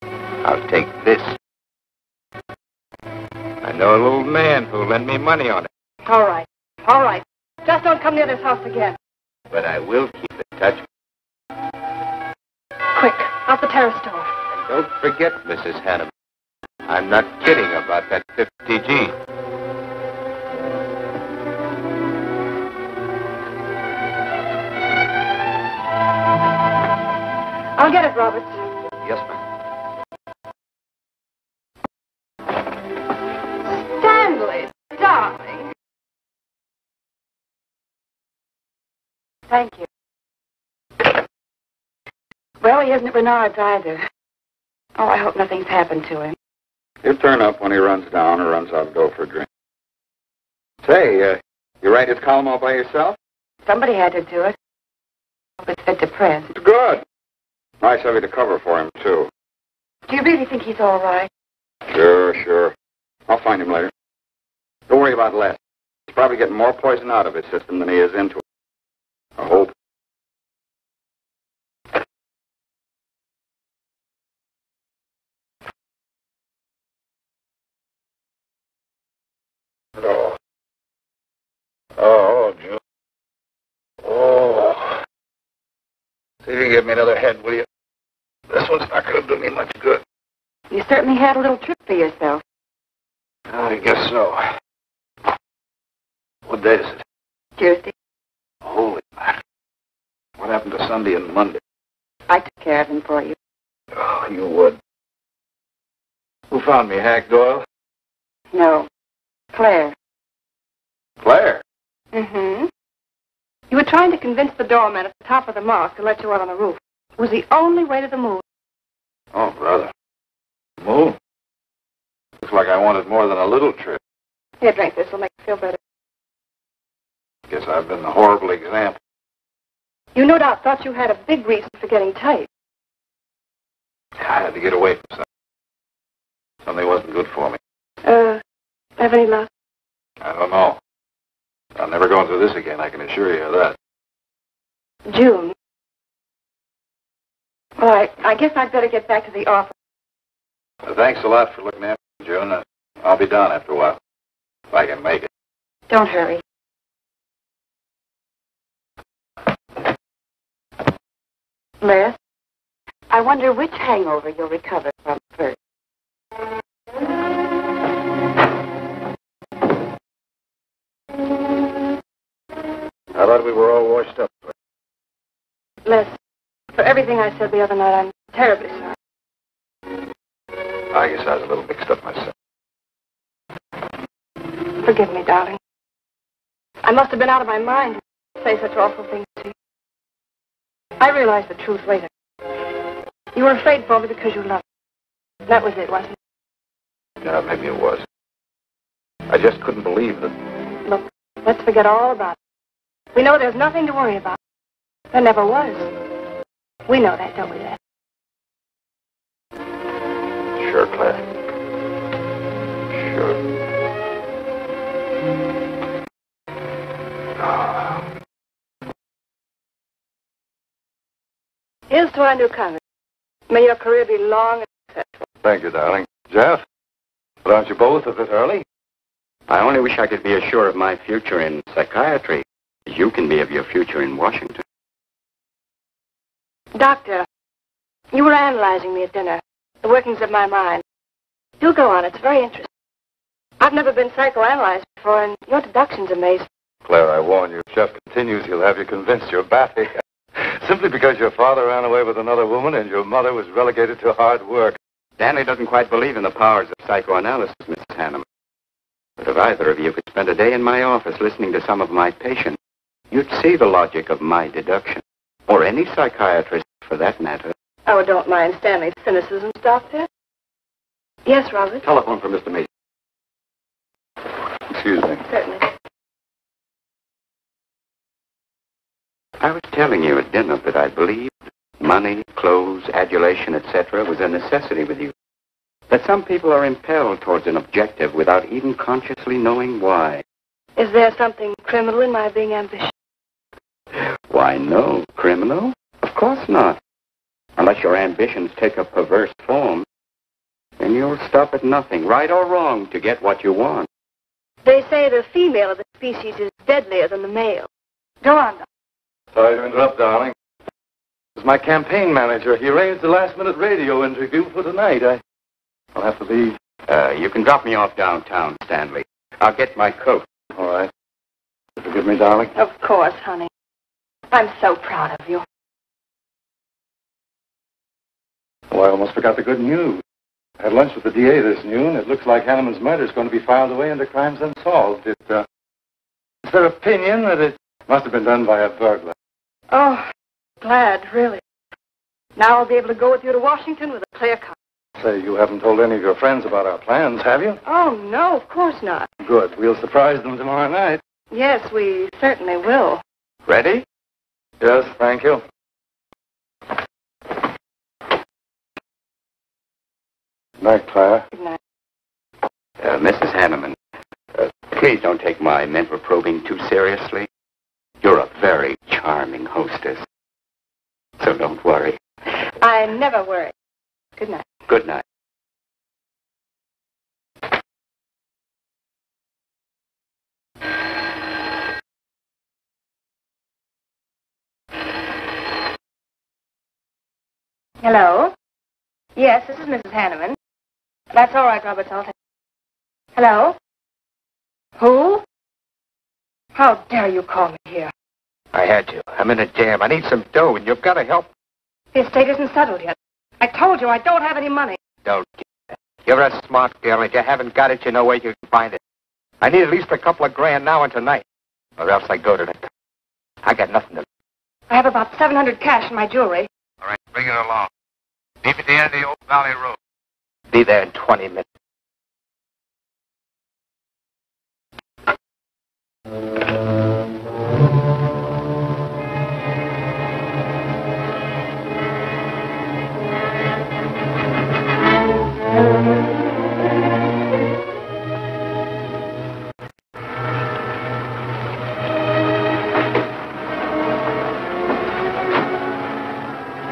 I'll take this. I know a little man who'll lend me money on it. All right. All right. Just don't come near this house again. But I will keep in touch. Quick, out the terrace door. And don't forget, Mrs. Hanneman, I'm not kidding about that 50G. I'll get it, Roberts. Yes, ma'am. Stanley, darling. Thank you. Well, he isn't at Bernard's either. Oh, I hope nothing's happened to him. He'll turn up when he runs down or runs out to go for a drink. Say, you write his column all by yourself? Somebody had to do it. Hope it's fit to press. It's good. Nice of you to cover for him, too. Do you really think he's all right? Sure. I'll find him later. Don't worry about Les. He's probably getting more poison out of his system than he is into it. I hope. Oh, June. Oh. See if you can give me another head, will you? This one's not going to do me much good. You certainly had a little trip for yourself. I guess so. What day is it? Tuesday. Holy mackerel. What happened to Sunday and Monday? I took care of him for you. Oh, you would. Who found me, Hack Doyle? No. Claire. Claire? Mm-hmm. You were trying to convince the doorman at the top of the mark to let you out on the roof. It was the only way to the moon. Oh, brother. Moon? Looks like I wanted more than a little trip. Here, drink this. It'll make you feel better. Guess I've been the horrible example. You no doubt thought you had a big reason for getting tight. I had to get away from something. Something wasn't good for me. Have any luck? I don't know. I'll never go into this again, I can assure you of that. June. Well, I guess I'd better get back to the office. Well, thanks a lot for looking after me, June. I'll be down after a while, if I can make it. Don't hurry. Les, I wonder which hangover you'll recover from first. I thought we were all washed up. Les, for everything I said the other night, I'm terribly sorry. I guess I was a little mixed up myself. Forgive me, darling. I must have been out of my mind to say such awful things to you. I realized the truth later. You were afraid for me because you loved me. That was it, wasn't it? Yeah, maybe it was. I just couldn't believe that. Look, let's forget all about it. We know there's nothing to worry about. There never was. We know that, don't we, Les? Sure, Claire. Sure. Here's to our new congress. May your career be long and successful. Thank you, darling. Jeff, but aren't you both a bit early? I only wish I could be as sure of my future in psychiatry as you can be of your future in Washington. Doctor, you were analyzing me at dinner, the workings of my mind. Do go on, it's very interesting. I've never been psychoanalyzed before, and your deductions amaze me. Claire, I warn you, if Jeff continues, he'll have you convinced you're batty. Simply because your father ran away with another woman and your mother was relegated to hard work. Stanley doesn't quite believe in the powers of psychoanalysis, Mrs. Hanneman. But if either of you could spend a day in my office listening to some of my patients, you'd see the logic of my deduction. Or any psychiatrist, for that matter. Oh, don't mind Stanley's cynicism, Doctor. Yes, Robert? Telephone for Mr. Mason. Excuse me. Certainly. I was telling you at dinner that I believed money, clothes, adulation, etc. was a necessity with you. That some people are impelled towards an objective without even consciously knowing why. Is there something criminal in my being ambitious? Why, no. Criminal? Of course not. Unless your ambitions take a perverse form, then you'll stop at nothing, right or wrong, to get what you want. They say the female of the species is deadlier than the male. Go on, Doctor. Sorry to interrupt, darling. This is my campaign manager. He arranged the last-minute radio interview for tonight. I'll have to leave. You can drop me off downtown, Stanley. I'll get my coat. All right. Forgive me, darling. Of course, honey. I'm so proud of you. Oh, I almost forgot the good news. I had lunch with the DA this noon. It looks like Hanneman's murder is going to be filed away under crimes unsolved. It's their opinion that it must have been done by a burglar. Oh, glad, really. Now I'll be able to go with you to Washington with a clear conscience. Say, you haven't told any of your friends about our plans, have you? Oh, no, of course not. Good. We'll surprise them tomorrow night. Yes, we certainly will. Ready? Yes, thank you. Good night, Clara. Good night. Mrs. Hanneman, please don't take my mental probing too seriously. You're a very charming hostess. So don't worry. I never worry. Good night. Good night. Hello? Yes, this is Mrs. Hanneman. That's all right, Robert. I'll take. Hello? Who? How dare you call me here? I had to. I'm in a jam. I need some dough, and you've got to help. The estate isn't settled yet. I told you I don't have any money. Don't get that. You're a smart girl. If you haven't got it, you know where you can find it. I need at least a couple of grand now and tonight, or else I go to the... I got nothing to... I have about $700 cash in my jewelry. All right, bring it along. Meet me at the end of the Old Valley Road. Be there in 20 minutes.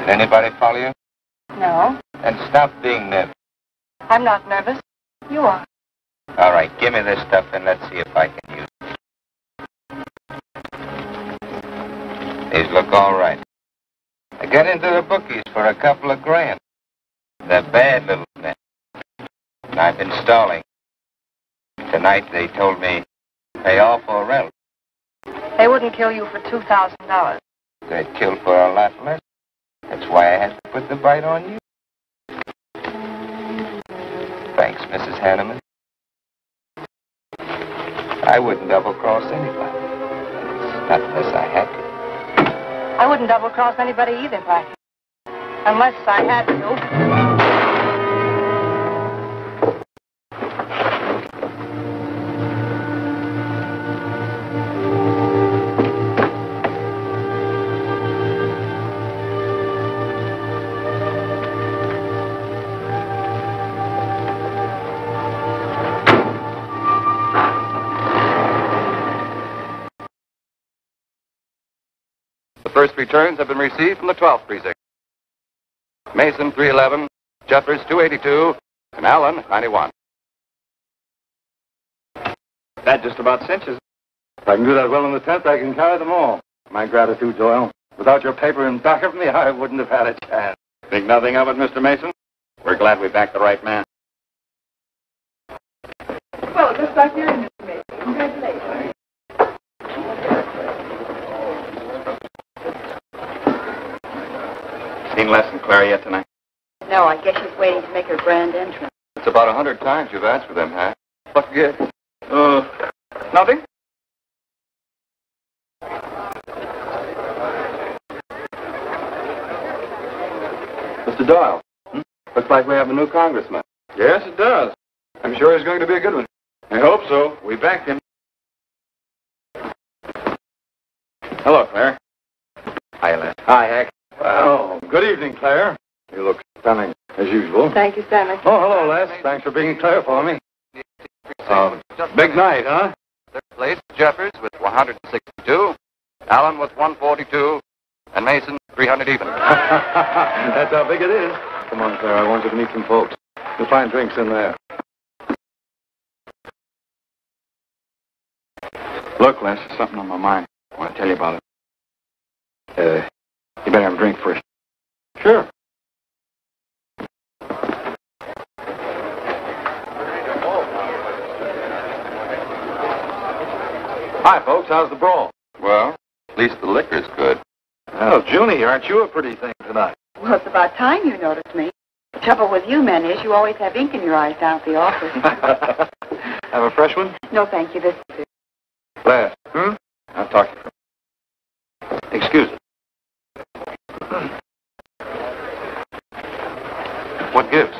Did anybody follow you? No, Then stop being nervous. I'm not nervous. You are. All right, give me this stuff and let's see if I can use it. These look all right. I got into the bookies for a couple of grand. They're bad little men. And I've been stalling. Tonight they told me pay off or else. They wouldn't kill you for $2,000. They'd kill for a lot less. That's why I had to put the bite on you. Thanks, Mrs. Hanneman. I wouldn't double-cross anybody. Not unless I had to. I wouldn't double-cross anybody either, Blackie. Unless I had to. The first returns have been received from the 12th precinct. Mason 311, Jeffers 282, and Allen 91. That just about cinches. If I can do that well in the 10th, I can carry them all. My gratitude, Doyle. Without your paper in back of me, I wouldn't have had a chance. Think nothing of it, Mr. Mason? We're glad we backed the right man. Well, it looks like you're in, Mr. Mason. Congratulations. Seen Les and Claire yet tonight? No, I guess she's waiting to make her grand entrance. It's about 100 times you've asked for them, huh? What gives? Nothing? Mr. Doyle, looks like we have a new congressman. Yes, it does. I'm sure he's going to be a good one. I hope so. We backed him. Hello, Claire. Hi, Les. Hi, Hank. Well, good evening, Claire. You look stunning, as usual. Thank you, Stanley. Oh, hello, Les. Thanks for being Claire for me. Big night, huh? Third place, Jeffers with 162, Allen with 142, and Mason 300 even. That's how big it is. Come on, Claire. I want you to meet some folks. You'll find drinks in there. Look, Les, there's something on my mind. I want to tell you about it. You better have a drink first. Sure. Hi, folks. How's the brawl? Well, at least the liquor's good. Well, Junie, aren't you a pretty thing tonight? Well, it's about time you noticed me. The trouble with you men is you always have ink in your eyes down at the office. Have a fresh one? No, thank you. This is it. Les. I'll talk to you. Excuse me. What gives?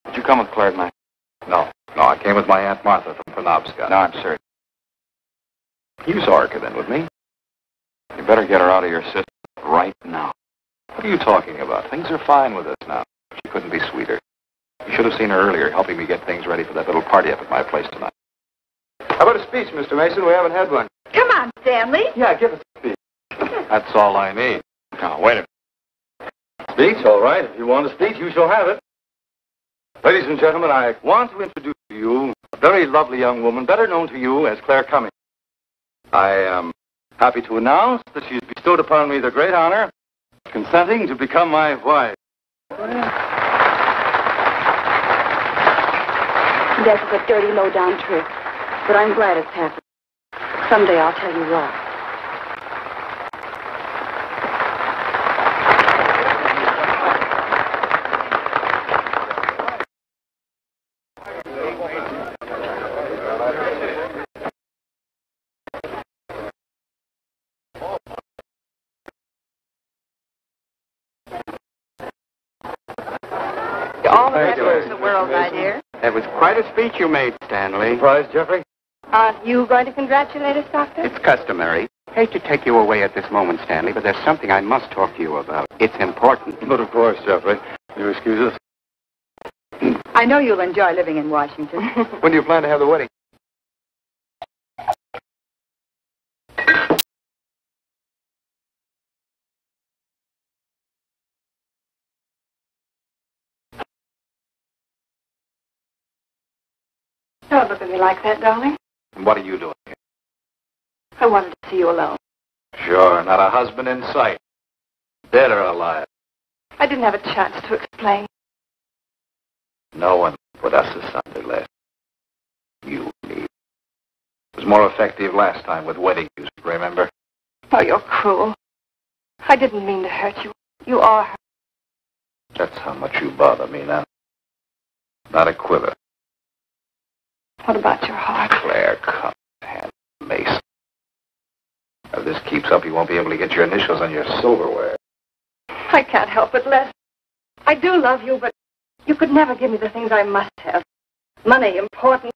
Did you come with Claire tonight? No, I came with my Aunt Martha from Penobscot. No, I'm certain. You saw her come in with me. You better get her out of your system right now. What are you talking about? Things are fine with us now. She couldn't be sweeter. You should have seen her earlier, helping me get things ready for that little party up at my place tonight. How about a speech, Mr. Mason? We haven't had one. Come on, Stanley. Yeah, give us a speech. That's all I need. Now, wait a minute. Speech, all right. If you want a speech, you shall have it. Ladies and gentlemen, I want to introduce to you a very lovely young woman, better known to you as Claire Cummings. I am happy to announce that she has bestowed upon me the great honor of consenting to become my wife. This is a dirty, low-down trick, but I'm glad it's happened. Someday I'll tell you why. All the rest of the world, my dear. That was quite a speech you made, Stanley. Surprised, Jeffrey? Aren't you going to congratulate us, Doctor? It's customary. Hate to take you away at this moment, Stanley, but there's something I must talk to you about. It's important. But of course, Jeffrey. You excuse us? I know you'll enjoy living in Washington. When do you plan to have the wedding? Don't look at me like that, darling. And what are you doing here? I wanted to see you alone. Sure, not a husband in sight. Dead or alive. I didn't have a chance to explain. No one put us asunder, Les. You and me. It was more effective last time with wedding music, remember? Oh, you're cruel. I didn't mean to hurt you. You are hurt. That's how much you bother me now. Not a quiver. What about your heart? Claire, come, hand, Mason. If this keeps up, you won't be able to get your initials on your silverware. I can't help it, Les. I do love you, but you could never give me the things I must have. Money, important.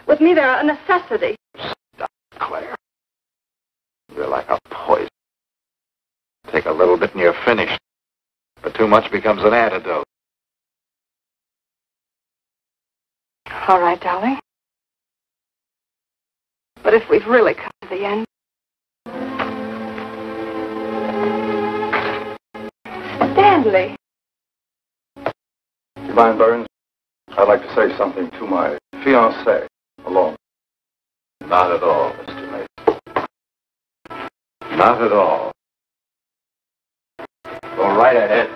With me, they're a necessity. Stop, Claire. You're like a poison. Take a little bit and you're finished. But too much becomes an antidote. All right, darling. But if we've really come to the end... Stanley. You mind, Burns? I'd like to say something to my fiancée alone. Not at all, Mr. Mason. Not at all. Go right ahead.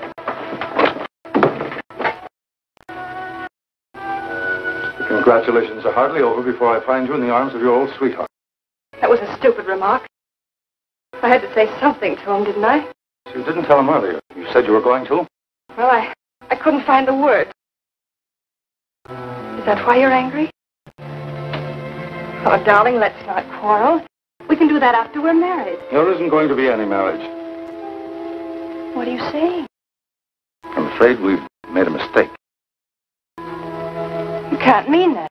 The congratulations are hardly over before I find you in the arms of your old sweetheart. That was a stupid remark. I had to say something to him, didn't I? You didn't tell him earlier. You said you were going to? Well, I couldn't find the words. Is that why you're angry? Oh, darling, let's not quarrel. We can do that after we're married. There isn't going to be any marriage. What are you saying? I'm afraid we've made a mistake. You can't mean that.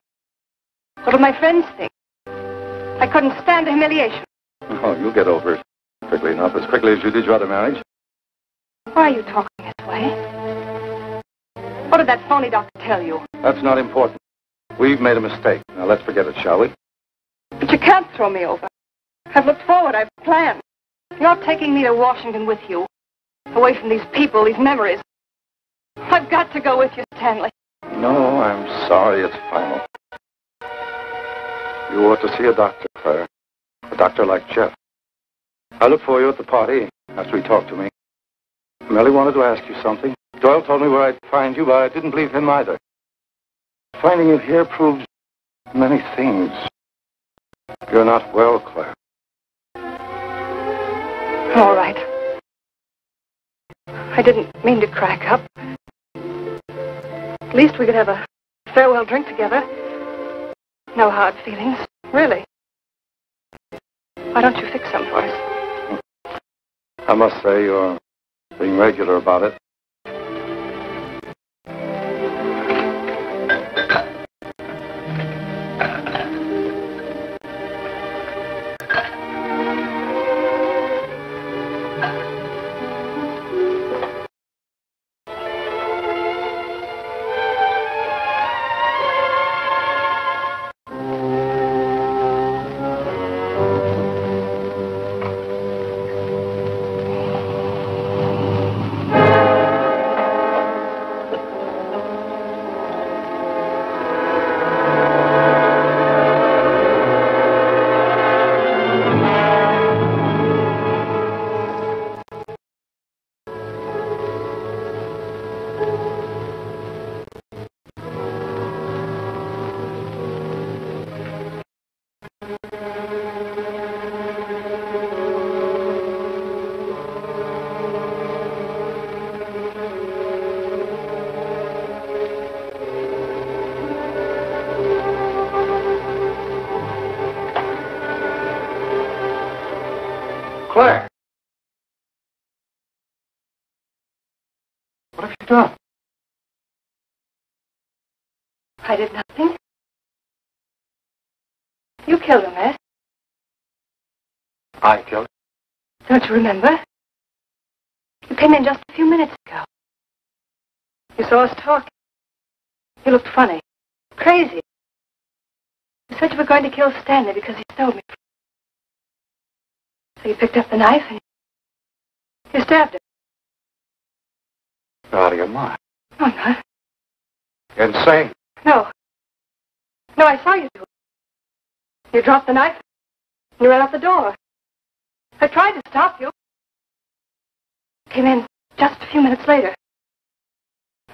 What'll my friends think? I couldn't stand the humiliation. Oh, you'll get over it quickly enough, as quickly as you did your other marriage. Why are you talking this way? What did that phony doctor tell you? That's not important. We've made a mistake. Now let's forget it, shall we? But you can't throw me over. I've looked forward. I've planned. You're taking me to Washington with you. Away from these people, these memories. I've got to go with you, Stanley. No, I'm sorry it's final. You ought to see a doctor, Claire. A doctor like Jeff. I look for you at the party after he talked to me. Melly wanted to ask you something. Doyle told me where I'd find you, but I didn't believe him either. Finding you here proves many things. You're not well, Claire. All right. I didn't mean to crack up. At least we could have a farewell drink together. No hard feelings, really. Why don't you fix some for us? I must say you're being regular about it. Claire! What have you done? I did nothing. You killed him, eh? I killed him. Don't you remember? You came in just a few minutes ago. You saw us talking. You looked funny. Crazy. You said you were going to kill Stanley because he stole me. So you picked up the knife and you stabbed him. You're out of your mind. No, I'm not. You're insane. No. No, I saw you do it. You dropped the knife and you ran out the door. I tried to stop you. Came in just a few minutes later.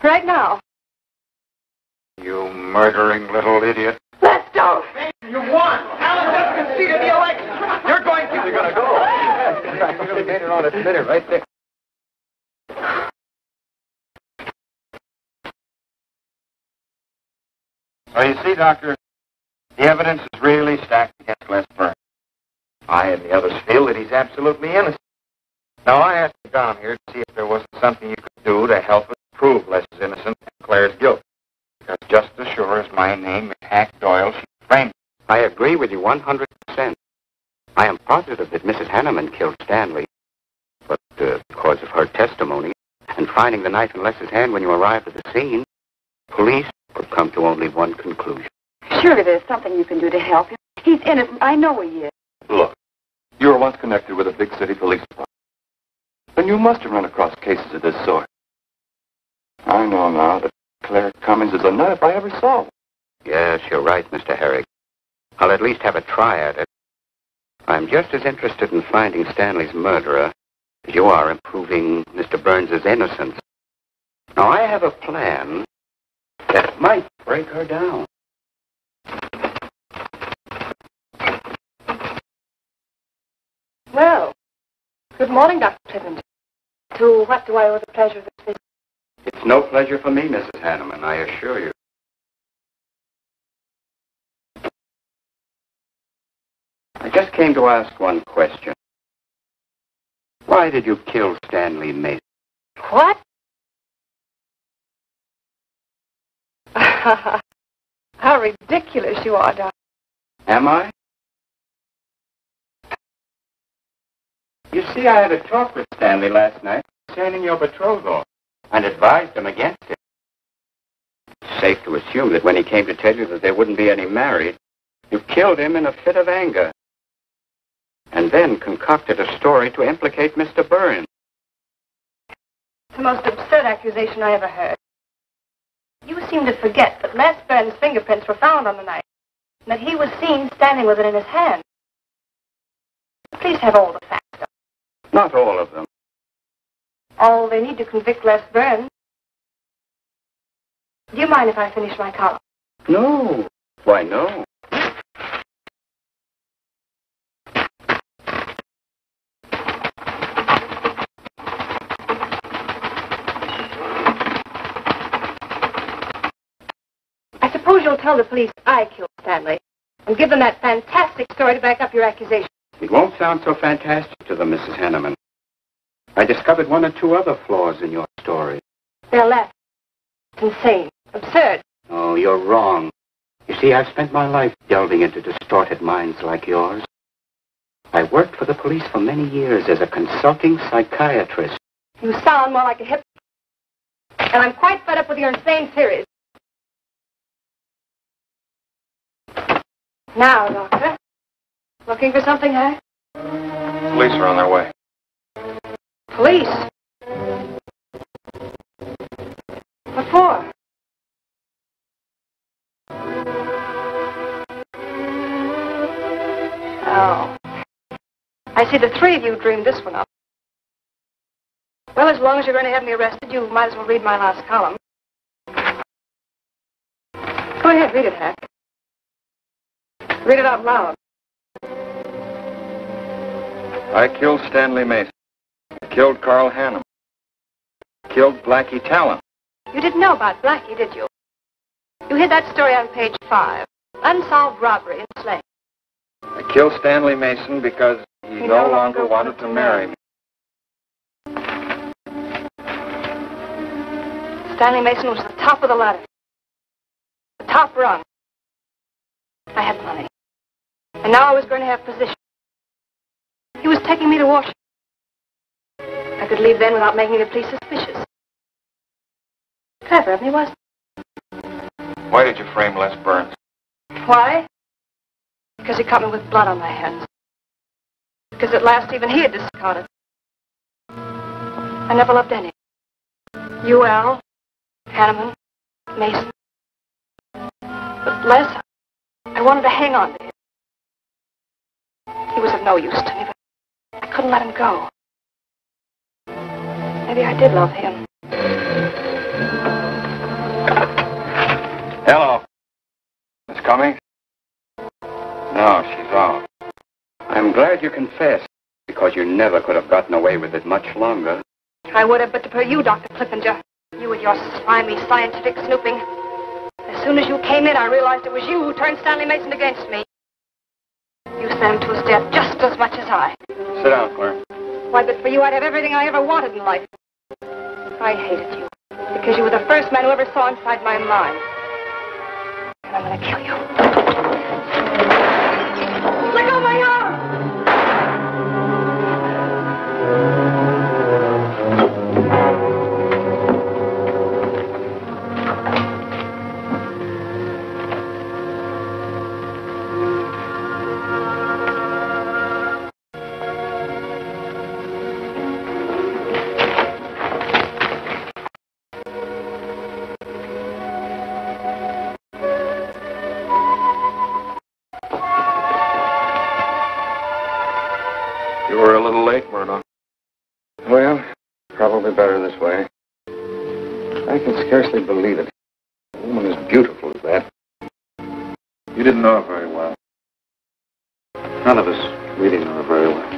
Right now. You murdering little idiot. Let's go! You won! Alan just conceded the election! You're going to... You're gonna go. You really made it on its minute right there. So you see, Doctor, the evidence is really stacked against Les Burns. I and the others feel that he's absolutely innocent. Now, I asked you down here to see if there wasn't something you could do to help us prove Les is innocent and Claire's guilt. Because just as sure as my name is Hack Doyle, she's framed. I agree with you 100%. I am positive that Mrs. Hanneman killed Stanley. But because of her testimony and finding the knife in Les's hand when you arrived at the scene, police could come to only one conclusion. Surely there's something you can do to help him. He's innocent. I know he is. Look, you were once connected with a big city police department. And you must have run across cases of this sort. I know now that Claire Cummings is a nut if I ever saw one. Yes, you're right, Mr. Herrick. I'll at least have a try at it. I'm just as interested in finding Stanley's murderer as you are in proving Mr. Burns' innocence. Now, I have a plan that might break her down. Well, good morning, Dr. Clippens. To what do I owe the pleasure of this visit? It's no pleasure for me, Mrs. Hanneman, I assure you. I just came to ask one question. Why did you kill Stanley Mason? What? How ridiculous you are, Doctor. Am I? You see, I had a talk with Stanley last night concerning your betrothal and advised him against it. It's safe to assume that when he came to tell you that there wouldn't be any marriage, you killed him in a fit of anger and then concocted a story to implicate Mr. Burns. It's the most absurd accusation I ever heard. You seem to forget that Les Burns' fingerprints were found on the knife and that he was seen standing with it in his hand. Please have all the facts, Doctor. Not all of them. All they need to convict Les Burns. Do you mind if I finish my column? No. Why, no. I suppose you'll tell the police I killed Stanley and give them that fantastic story to back up your accusation. It won't sound so fantastic to them, Mrs. Hanneman. I discovered one or two other flaws in your story. They're left. Insane. Absurd. Oh, you're wrong. You see, I've spent my life delving into distorted minds like yours. I worked for the police for many years as a consulting psychiatrist. You sound more like a hip. And I'm quite fed up with your insane theories. Now, Doctor. Looking for something, huh? Police are on their way. Police? What for? Oh. I see the three of you dreamed this one up. Well, as long as you're going to have me arrested, you might as well read my last column. Go ahead, read it, Hack. Read it out loud. I killed Stanley Mason. I killed Carl Hanneman. Killed Blackie Talon. You didn't know about Blackie, did you? You heard that story on page 5. Unsolved robbery and slaying. I killed Stanley Mason because he no longer wanted to marry me. Stanley Mason was the top of the ladder. The top rung. I had money. And now I was going to have position. He was taking me to Washington. I could leave then without making the police suspicious. Clever of me, wasn't it? Why did you frame Les Burns? Why? Because he caught me with blood on my hands. Because at last even he had discarded. I never loved any. You, Al, Hanneman, Mason. But Les, I wanted to hang on to him. He was of no use to me, but I couldn't let him go. Maybe I did love him. Hello. Miss Cummings? No, she's off. I'm glad you confessed, because you never could have gotten away with it much longer. I would have, but to you, Dr. Clippinger. You and your slimy scientific snooping. As soon as you came in, I realized it was you who turned Stanley Mason against me. You sent him to his death just as much as I. Sit down, Claire. Why, but for you, I'd have everything I ever wanted in life. I hated you, because you were the first man who ever saw inside my mind. And I'm going to kill you. Let go of my arm! scarcely believe it. A woman as beautiful as that. You didn't know her very well. None of us really knew her very well.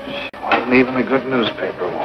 She wasn't even a good newspaper woman.